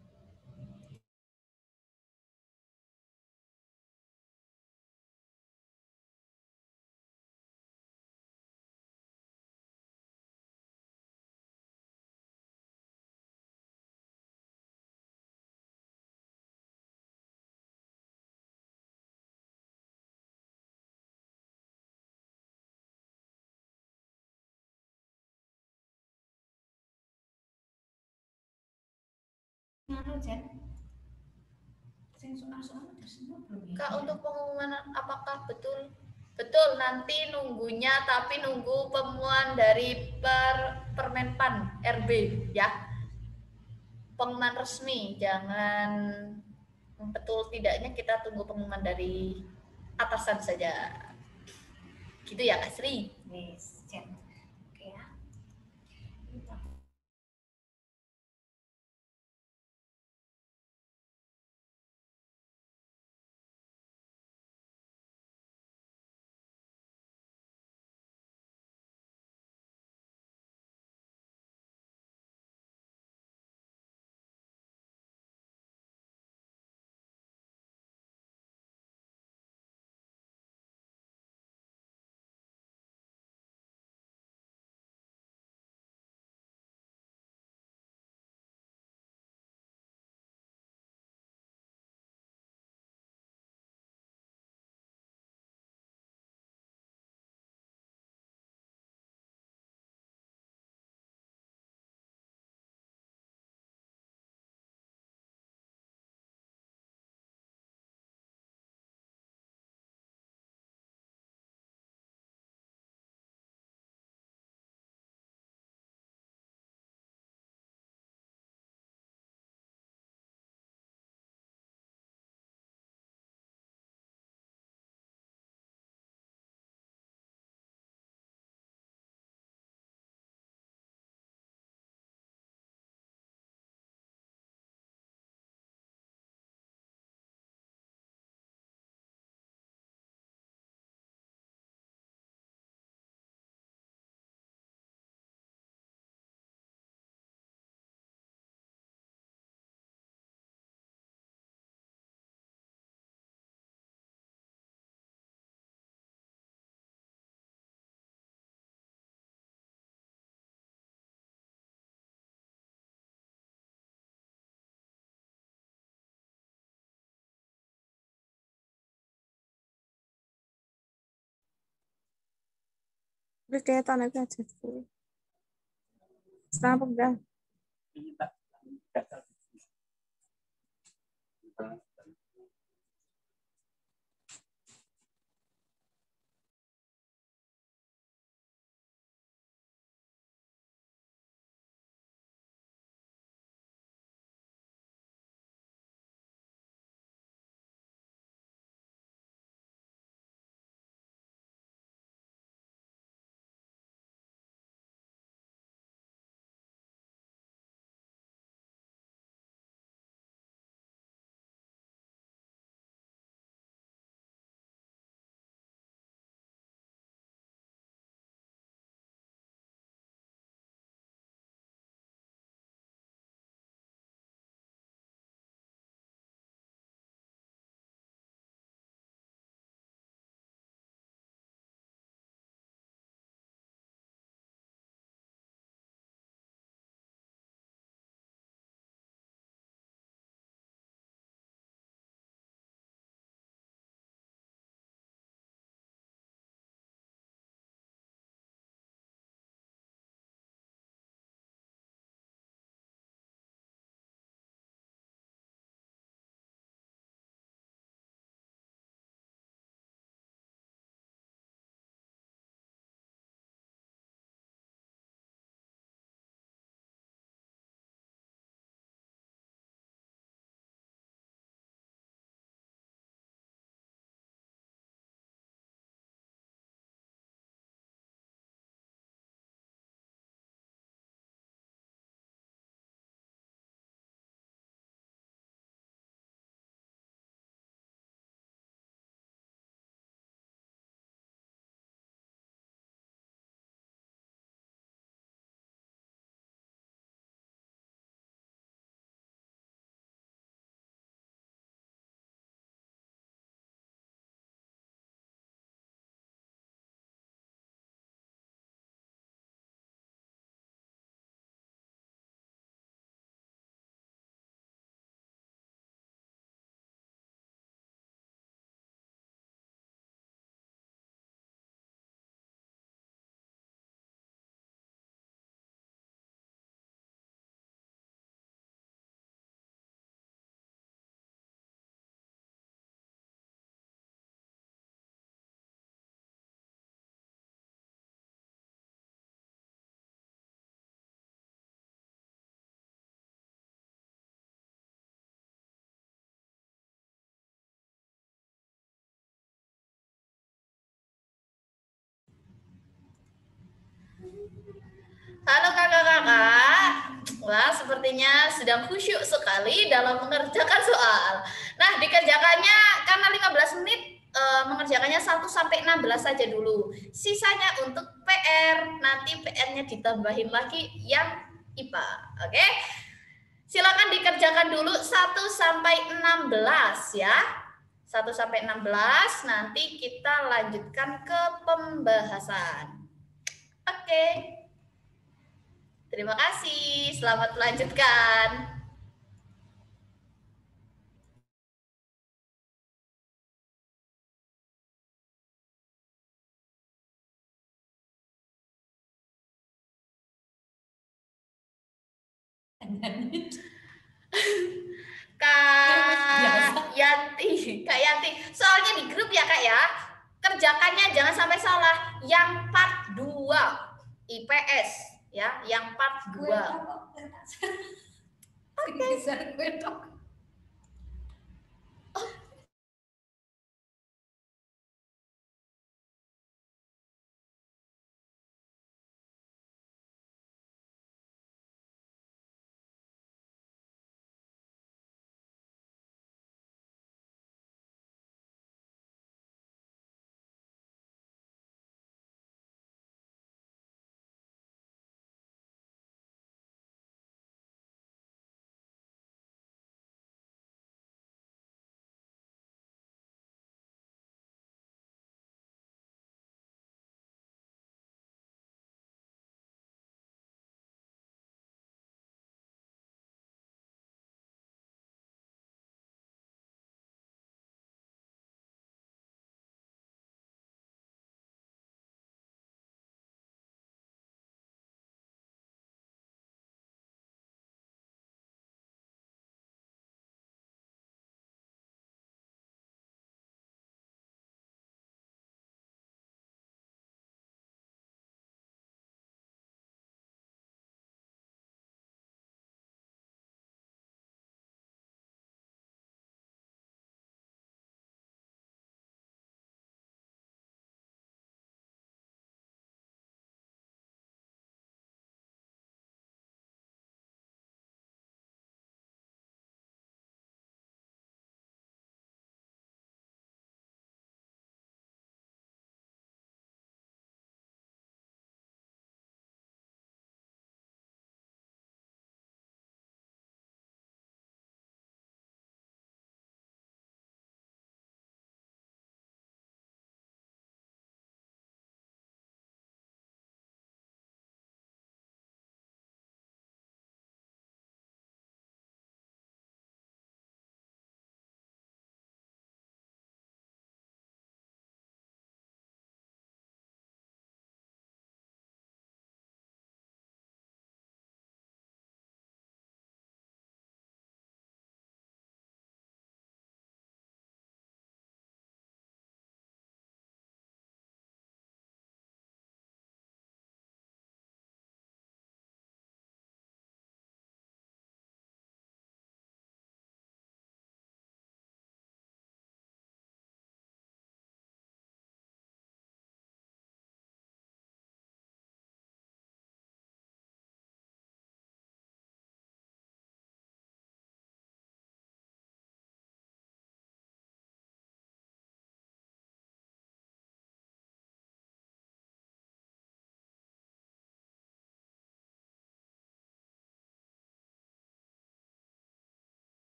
Nganu, Jen. Sing soal-soal udah semua belum ya? Kak, untuk pengumuman apakah betul? Betul, nanti nunggunya tapi nunggu pengumuman dari Permenpan RB ya. Pengumuman resmi, jangan betul tidaknya kita tunggu pengumuman dari atasan saja. Gitu ya, Kak Sri? Yes, Jen. Oke ya. Terus kelihatan aku aja. Setengah pegang. Halo kakak-kakak. Wah, sepertinya sedang khusyuk sekali dalam mengerjakan soal. Nah, dikerjakannya karena 15 menit mengerjakannya 1 sampai 16 saja dulu. Sisanya untuk PR. Nanti PR-nya ditambahin lagi yang IPA. Oke? Silakan dikerjakan dulu 1 sampai 16 ya. 1 sampai 16, nanti kita lanjutkan ke pembahasan. Oke. Terima kasih. Selamat melanjutkan. Kak Yanti, soalnya di grup ya Kak ya. Kerjakannya jangan sampai salah. Yang part 2 IPS ya, yang part 2. Oke.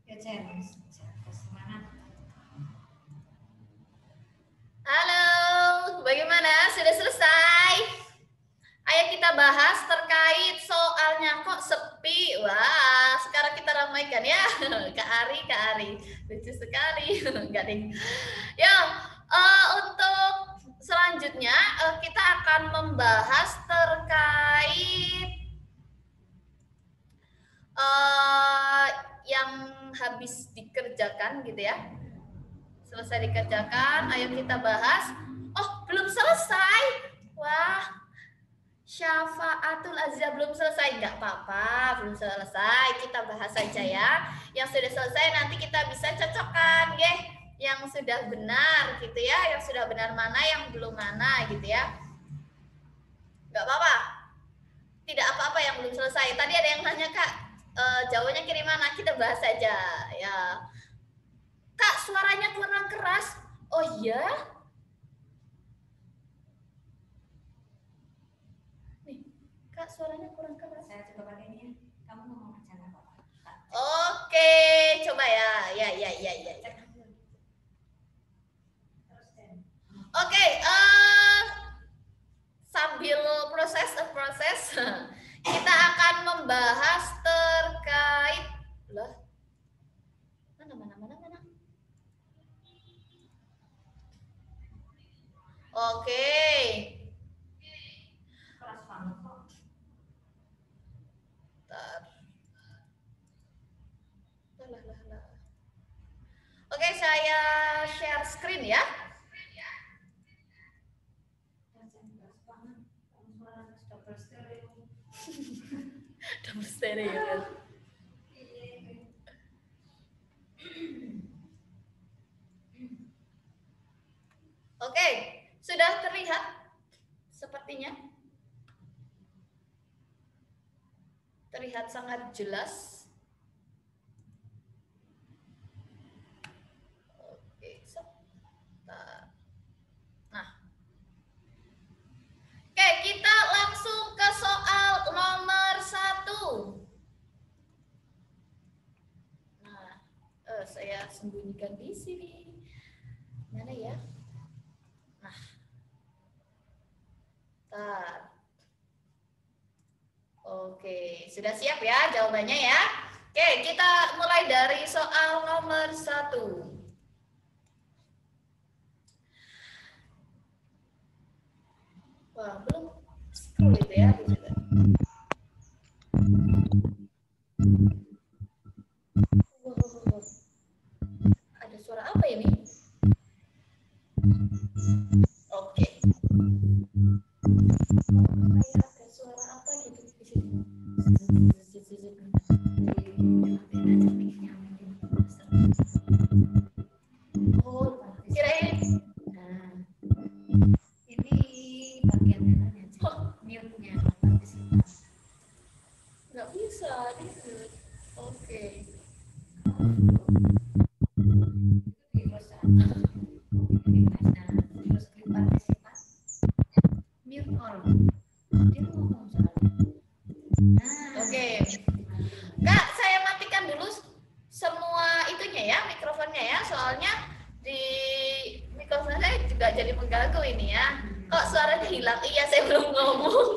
Ya, semangat. Halo, bagaimana? Sudah selesai? Ayo kita bahas terkait soalnya kok sepi. Wah, sekarang kita ramaikan ya. Kak Ari. Lucu sekali. Enggak ding. Ya, untuk selanjutnya kita akan membahas terkait yang habis dikerjakan gitu ya. Selesai dikerjakan, ayo kita bahas. Oh, belum selesai. Wah, Syafaatul Azza belum selesai. Enggak apa-apa, belum selesai. Kita bahas saja ya. Yang sudah selesai nanti kita bisa cocokkan, nggih. Yang sudah benar gitu ya, yang sudah benar mana, yang belum mana gitu ya. Enggak apa-apa. Tidak apa-apa yang belum selesai. Tadi ada yang nanya, Kak, jawabannya kirim mana? Kita bahas saja ya. Kak, suaranya kurang keras. Oh iya? Nih, Kak, suaranya kurang keras. Saya coba pakai ini ya. Kamu ngomong aja nggak apa-apa. Oke, coba ya. Ya. Oke, sambil proses, kita akan membahas terkait lah. Mana. Oke. Keras banget kok. Lah. Oke, saya share screen ya. Double stereo. Oke, sudah terlihat sepertinya. Terlihat sangat jelas. Oke, sebentar. Nah. Oke, kita langsung ke soal nomor 1. Nah, saya sembunyikan di sini. Mana ya? Nah. Bentar. Oke, sudah siap ya jawabannya ya? Oke, kita mulai dari soal nomor 1. Wah, belum scroll itu ya. Wow. Ada suara apa ini? Oke. Ada suara apa gitu di sini? Oh, kirain. Nah, ini bagian merahnya, mute-nya Nggak bisa, oke. terus klik partisipasi, mute all. Dia ngomong soalnya. Nah, Oke. Kak, saya matikan dulu semua itunya ya, mikrofonnya ya, soalnya di mikrofon saya juga jadi mengganggu ini ya. Kok suaranya hilang? Iya, saya belum ngomong.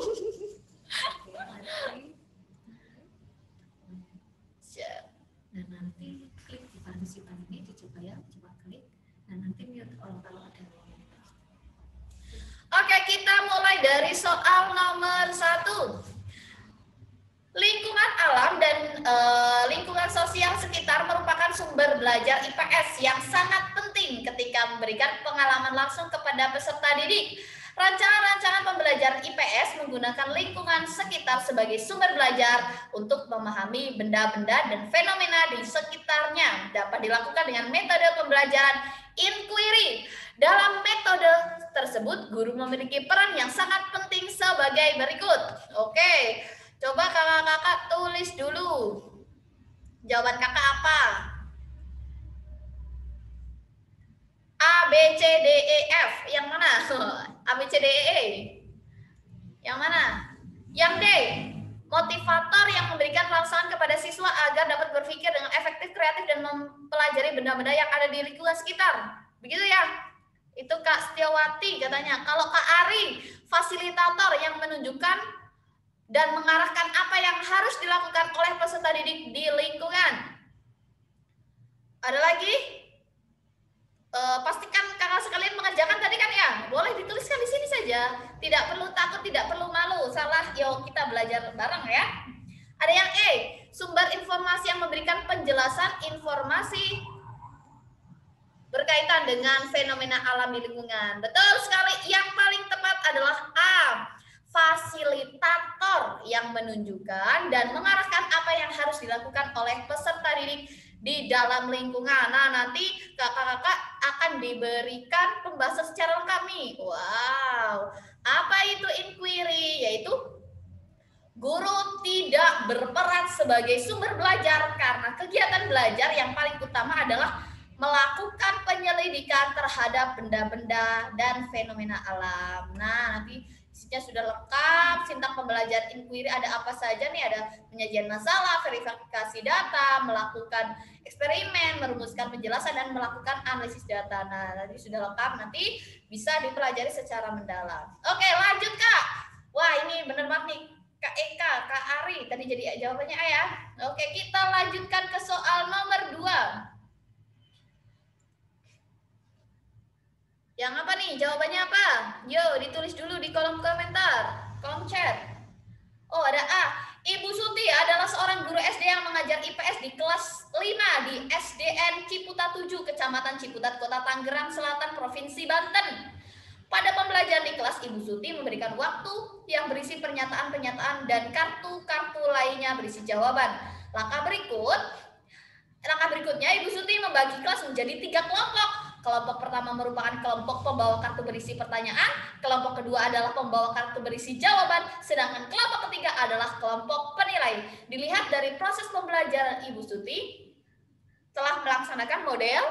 nah nanti klik di partisipan ini, dicoba ya, coba klik. Nah nanti mute all kalau ada. Oke, kita mulai dari soal nomor 1. Lingkungan alam dan lingkungan sosial sekitar merupakan sumber belajar IPS yang sangat penting ketika memberikan pengalaman langsung kepada peserta didik. Rancangan-rancangan pembelajaran IPS menggunakan lingkungan sekitar sebagai sumber belajar untuk memahami benda-benda dan fenomena di sekitarnya. Dapat dilakukan dengan metode pembelajaran inquiry. Dalam metode tersebut, guru memiliki peran yang sangat penting sebagai berikut. Oke, coba kakak-kakak tulis dulu. Jawaban kakak apa? A, B, C, D, E, F. Yang mana? A, B, C, D, E. Yang mana? Yang D. motivator yang memberikan rangsangan kepada siswa agar dapat berpikir dengan efektif, kreatif, dan mempelajari benda-benda yang ada di lingkungan sekitar. Begitu ya? Itu Kak Setiawati katanya. Kalau Kak Ari, fasilitator yang menunjukkan dan mengarahkan apa yang harus dilakukan oleh peserta didik di lingkungan. Ada lagi? Pastikan kakak sekalian mengerjakan tadi kan ya, boleh dituliskan di sini saja, tidak perlu takut, tidak perlu malu. Salah, yuk kita belajar bareng ya. Ada yang E, sumber informasi yang memberikan penjelasan informasi berkaitan dengan fenomena alam di lingkungan. Betul sekali, yang paling tepat adalah A, fasilitator yang menunjukkan dan mengarahkan apa yang harus dilakukan oleh peserta didik di dalam lingkungan. Nah, nanti kakak-kakak akan diberikan pembahasan secara lengkap nih. Wow, apa itu inquiry? Yaitu guru tidak berperan sebagai sumber belajar karena kegiatan belajar yang paling utama adalah melakukan penyelidikan terhadap benda-benda dan fenomena alam. Nah, nanti isinya sudah lengkap. Sintang pembelajaran inquiry ada apa saja nih? Ada penyajian masalah, verifikasi data, melakukan eksperimen, merumuskan penjelasan, dan melakukan analisis data. Nah, tadi sudah lengkap, nanti bisa dipelajari secara mendalam. Oke, lanjut Kak. Wah, ini bener banget nih. Kak Eka, Kak Ari, tadi jadi jawabannya A ya. Oke, kita lanjutkan ke soal nomor 2. Yang apa nih? Jawabannya apa? Yo, ditulis dulu di kolom komentar, kolom chat. Oh, ada A. Ibu Suti adalah seorang guru SD yang mengajar IPS di kelas 5 di SDN Ciputat 7, Kecamatan Ciputat, Kota Tangerang Selatan, Provinsi Banten. Pada pembelajaran di kelas, Ibu Suti memberikan waktu yang berisi pernyataan-pernyataan dan kartu-kartu lainnya berisi jawaban. Langkah berikutnya, Ibu Suti membagi kelas menjadi 3 kelompok. Kelompok pertama merupakan kelompok pembawa kartu berisi pertanyaan, kelompok kedua adalah pembawa kartu berisi jawaban, sedangkan kelompok ketiga adalah kelompok penilai. Dilihat dari proses pembelajaran Ibu Suti telah melaksanakan model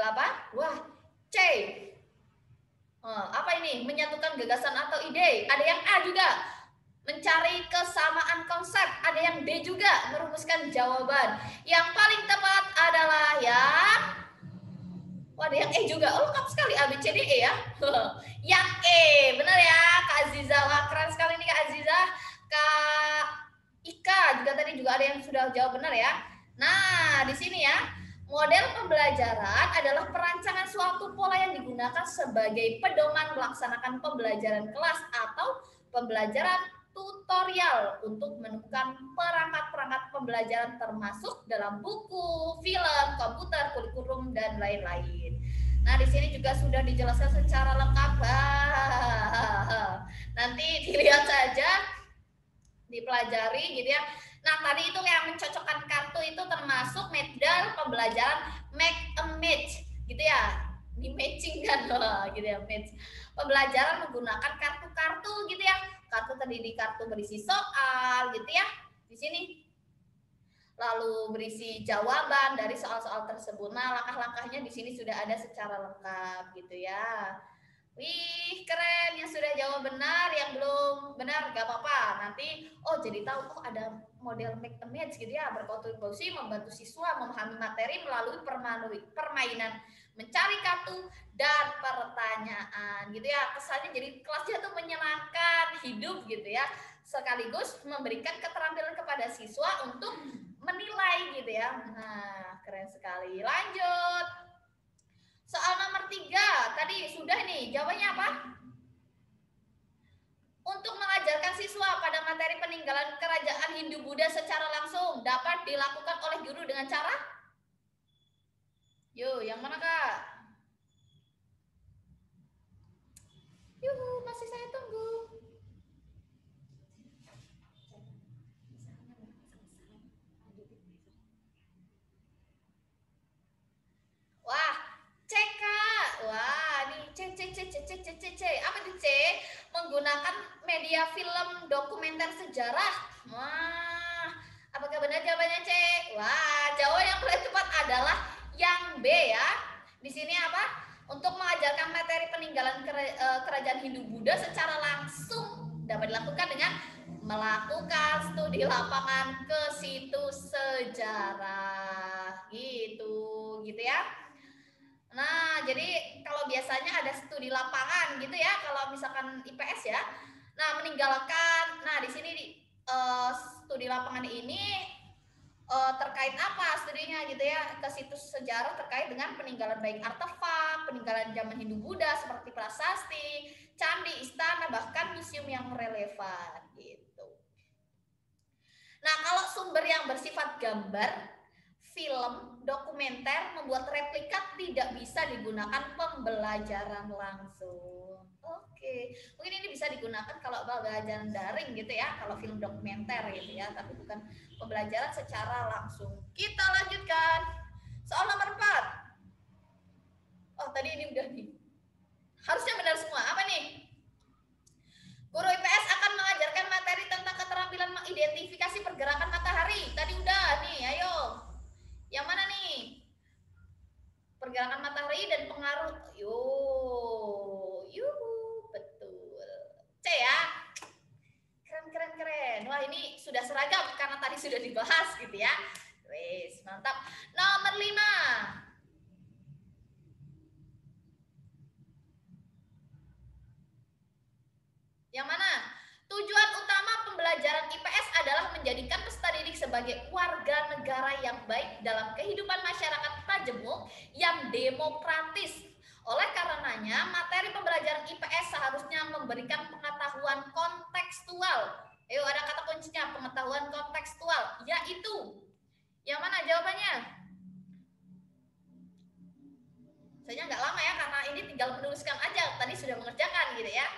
apa? Wah, C. Apa ini? Menyatukan gagasan atau ide. Ada yang A juga, mencari kesamaan konsep. Ada yang D juga, merumuskan jawaban. Yang paling tepat adalah yang ada yang E juga. Oh, lengkap sekali A, B, C, D, E ya. Yang E, benar ya Kak Aziza. Wah, keren sekali nih Kak Aziza. Kak Ika juga tadi juga ada yang sudah jawab benar ya. Nah, di sini ya, model pembelajaran adalah perancangan suatu pola yang digunakan sebagai pedoman melaksanakan pembelajaran kelas atau pembelajaran tutorial untuk menemukan perangkat-perangkat pembelajaran termasuk dalam buku, film, komputer, kurikulum, dan lain-lain. Nah, di sini juga sudah dijelaskan secara lengkap. Nanti dilihat saja, dipelajari gitu ya. Nah, tadi itu yang mencocokkan kartu itu termasuk model pembelajaran make a match gitu ya. Di matching kan gitu ya, match. Pembelajaran menggunakan kartu-kartu gitu ya. Kartu tadi di kartu berisi soal gitu ya. Di sini. Lalu berisi jawaban dari soal-soal tersebut. Nah, langkah-langkahnya di sini sudah ada secara lengkap gitu ya. Wih, keren. Yang sudah jawab benar, yang belum benar gak apa-apa. Nanti jadi tahu ada model make a match gitu ya, berkontribusi membantu siswa memahami materi melalui permainan mencari kartu dan pertanyaan gitu ya. Kesannya jadi kelasnya tuh menyenangkan, hidup gitu ya. Sekaligus memberikan keterampilan kepada siswa untuk menilai gitu ya. Nah, keren sekali. Lanjut. Soal nomor 3, tadi sudah nih, jawabannya apa? Untuk mengajarkan siswa pada materi peninggalan kerajaan Hindu-Buddha secara langsung dapat dilakukan oleh guru dengan cara? Yuk, yang mana Kak? Yuhu, masih saya tunggu. Wah, C Kak. Wah, nih C. Apa itu C? Menggunakan media film dokumenter sejarah. Wah, apakah benar jawabannya C? Wah, jawaban yang paling tepat adalah yang B ya. Di sini apa? Untuk mengajarkan materi peninggalan kerajaan Hindu-Buddha secara langsung dapat dilakukan dengan melakukan studi lapangan ke situs sejarah gitu ya. Nah, jadi kalau biasanya ada studi lapangan gitu ya, kalau misalkan IPS ya. Nah, meninggalkan. Nah, di sini studi lapangan ini terkait apa studinya gitu ya, ke situs sejarah terkait dengan peninggalan baik artefak, peninggalan zaman Hindu-Buddha seperti prasasti, candi, istana, bahkan museum yang relevan gitu. Nah, kalau sumber yang bersifat gambar, film, dokumenter, membuat replikat tidak bisa digunakan pembelajaran langsung. Oke, mungkin ini bisa digunakan kalau pembelajaran daring gitu ya, kalau film dokumenter gitu ya, tapi bukan pembelajaran secara langsung. Kita lanjutkan. Soal nomor 4. Oh, tadi ini udah nih. Harusnya benar semua. Apa nih? Guru IPS akan mengajarkan materi tentang keterampilan mengidentifikasi pergerakan matahari. Tadi udah nih, ayo. Yang mana nih? Pergerakan matahari dan pengaruh. Betul. C ya. Keren. Wah, ini sudah seragam karena tadi sudah dibahas gitu ya. Wes, mantap. Nomor 5. Yang mana? Tujuan utama pembelajaran IPS adalah menjadikan peserta didik sebagai warga negara yang baik dalam kehidupan masyarakat majemuk yang demokratis. Oleh karenanya, materi pembelajaran IPS seharusnya memberikan pengetahuan kontekstual. Ayo, ada kata kuncinya, pengetahuan kontekstual, yaitu yang mana jawabannya? Saya nggak lama ya, karena ini tinggal menuliskan aja. Tadi sudah mengerjakan gitu ya.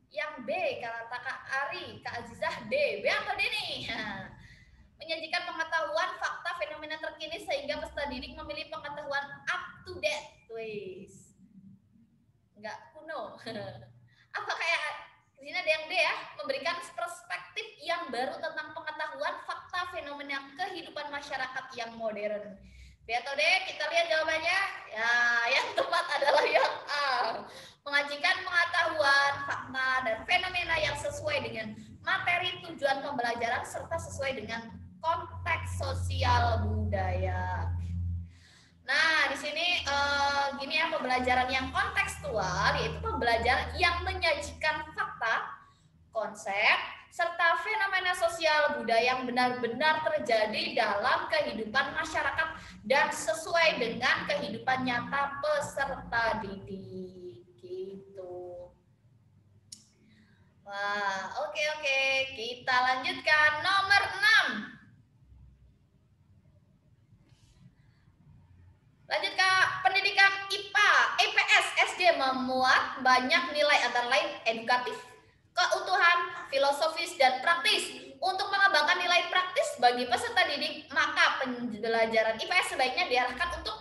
Yang B, kata Kak Ari, Kak Azizah, D. B atau D nih? Menyajikan pengetahuan, fakta, fenomena terkini sehingga peserta didik memilih pengetahuan up to date. Wis. Enggak kuno. Apa kayak di sini ada yang D ya? Memberikan perspektif yang baru tentang pengetahuan, fakta, fenomena kehidupan masyarakat yang modern. B atau D? Kita lihat jawabannya. Ya, yang tepat adalah yang A. Mengajikan pengetahuan, fakta, dan fenomena yang sesuai dengan materi tujuan pembelajaran serta sesuai dengan konteks sosial budaya. Nah, di sini gini ya, pembelajaran yang kontekstual yaitu pembelajaran yang menyajikan fakta, konsep, serta fenomena sosial budaya yang benar-benar terjadi dalam kehidupan masyarakat dan sesuai dengan kehidupan nyata peserta didik. Wah, oke. Kita lanjutkan nomor 6. Lanjut Kak, pendidikan IPA, IPS, SD memuat banyak nilai antara lain edukatif, keutuhan, filosofis, dan praktis. Untuk mengembangkan nilai praktis bagi peserta didik, maka pembelajaran IPS sebaiknya diarahkan untuk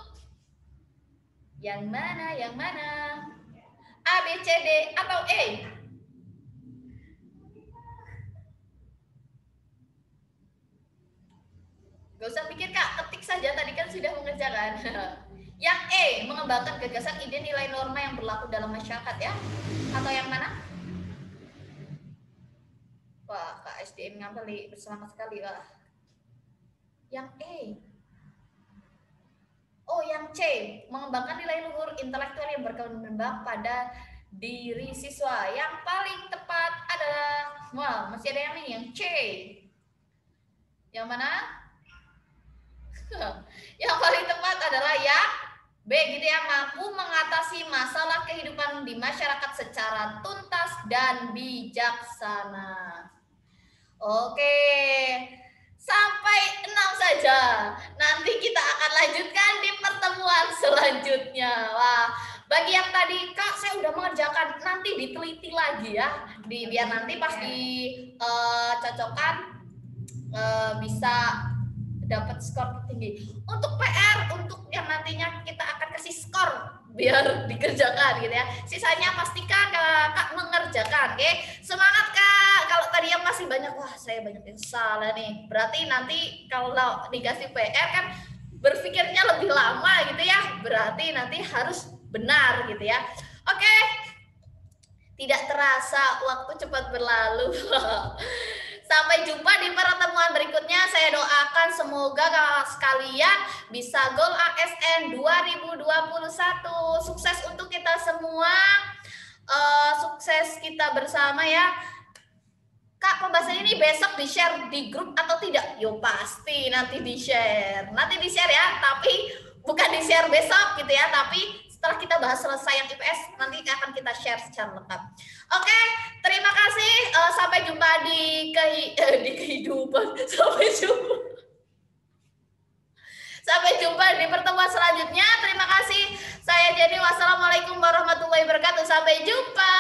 yang mana? A, B, C, D, atau E? Gak usah pikir Kak, ketik saja, tadi kan sudah mengerjakan. Yang E, mengembangkan gagasan ide nilai norma yang berlaku dalam masyarakat ya. Atau yang mana? Wah, Kak SDM ngambil bersama sekali lah. Yang E. Oh, yang C, mengembangkan nilai luhur intelektual yang berkembang pada diri siswa. Yang paling tepat adalah, wah, masih ada yang ini, yang C. Yang mana? Yang paling tepat adalah yang B gitu ya, mampu mengatasi masalah kehidupan di masyarakat secara tuntas dan bijaksana. Oke, sampai 6 saja. Nanti kita akan lanjutkan di pertemuan selanjutnya. Wah, bagi yang tadi Kak saya udah mengerjakan, nanti diteliti lagi ya, biar nanti pas dicocokkan bisa dapat skor tinggi. Untuk PR, untuk yang nantinya kita akan kasih skor biar dikerjakan gitu ya. Sisanya pastikan Kak mengerjakan, oke? Semangat Kak. Kalau tadi yang masih banyak, wah saya banyak yang salah nih. Berarti nanti kalau dikasih PR kan berpikirnya lebih lama gitu ya. Berarti nanti harus benar gitu ya. Oke. Tidak terasa, waktu cepat berlalu. Sampai jumpa di pertemuan berikutnya. Saya doakan semoga kakak sekalian bisa goal ASN 2021. Sukses untuk kita semua. Sukses kita bersama ya. Kak, pembahasan ini besok di-share di grup atau tidak? Yo pasti nanti di-share. Nanti di-share ya, tapi bukan di-share besok gitu ya, tapi setelah kita bahas selesai yang IPS, nanti akan kita share secara lengkap. Oke, terima kasih. Sampai jumpa di kehidupan. Sampai jumpa di pertemuan selanjutnya. Terima kasih. Saya Jenny. Wassalamualaikum warahmatullahi wabarakatuh. Sampai jumpa.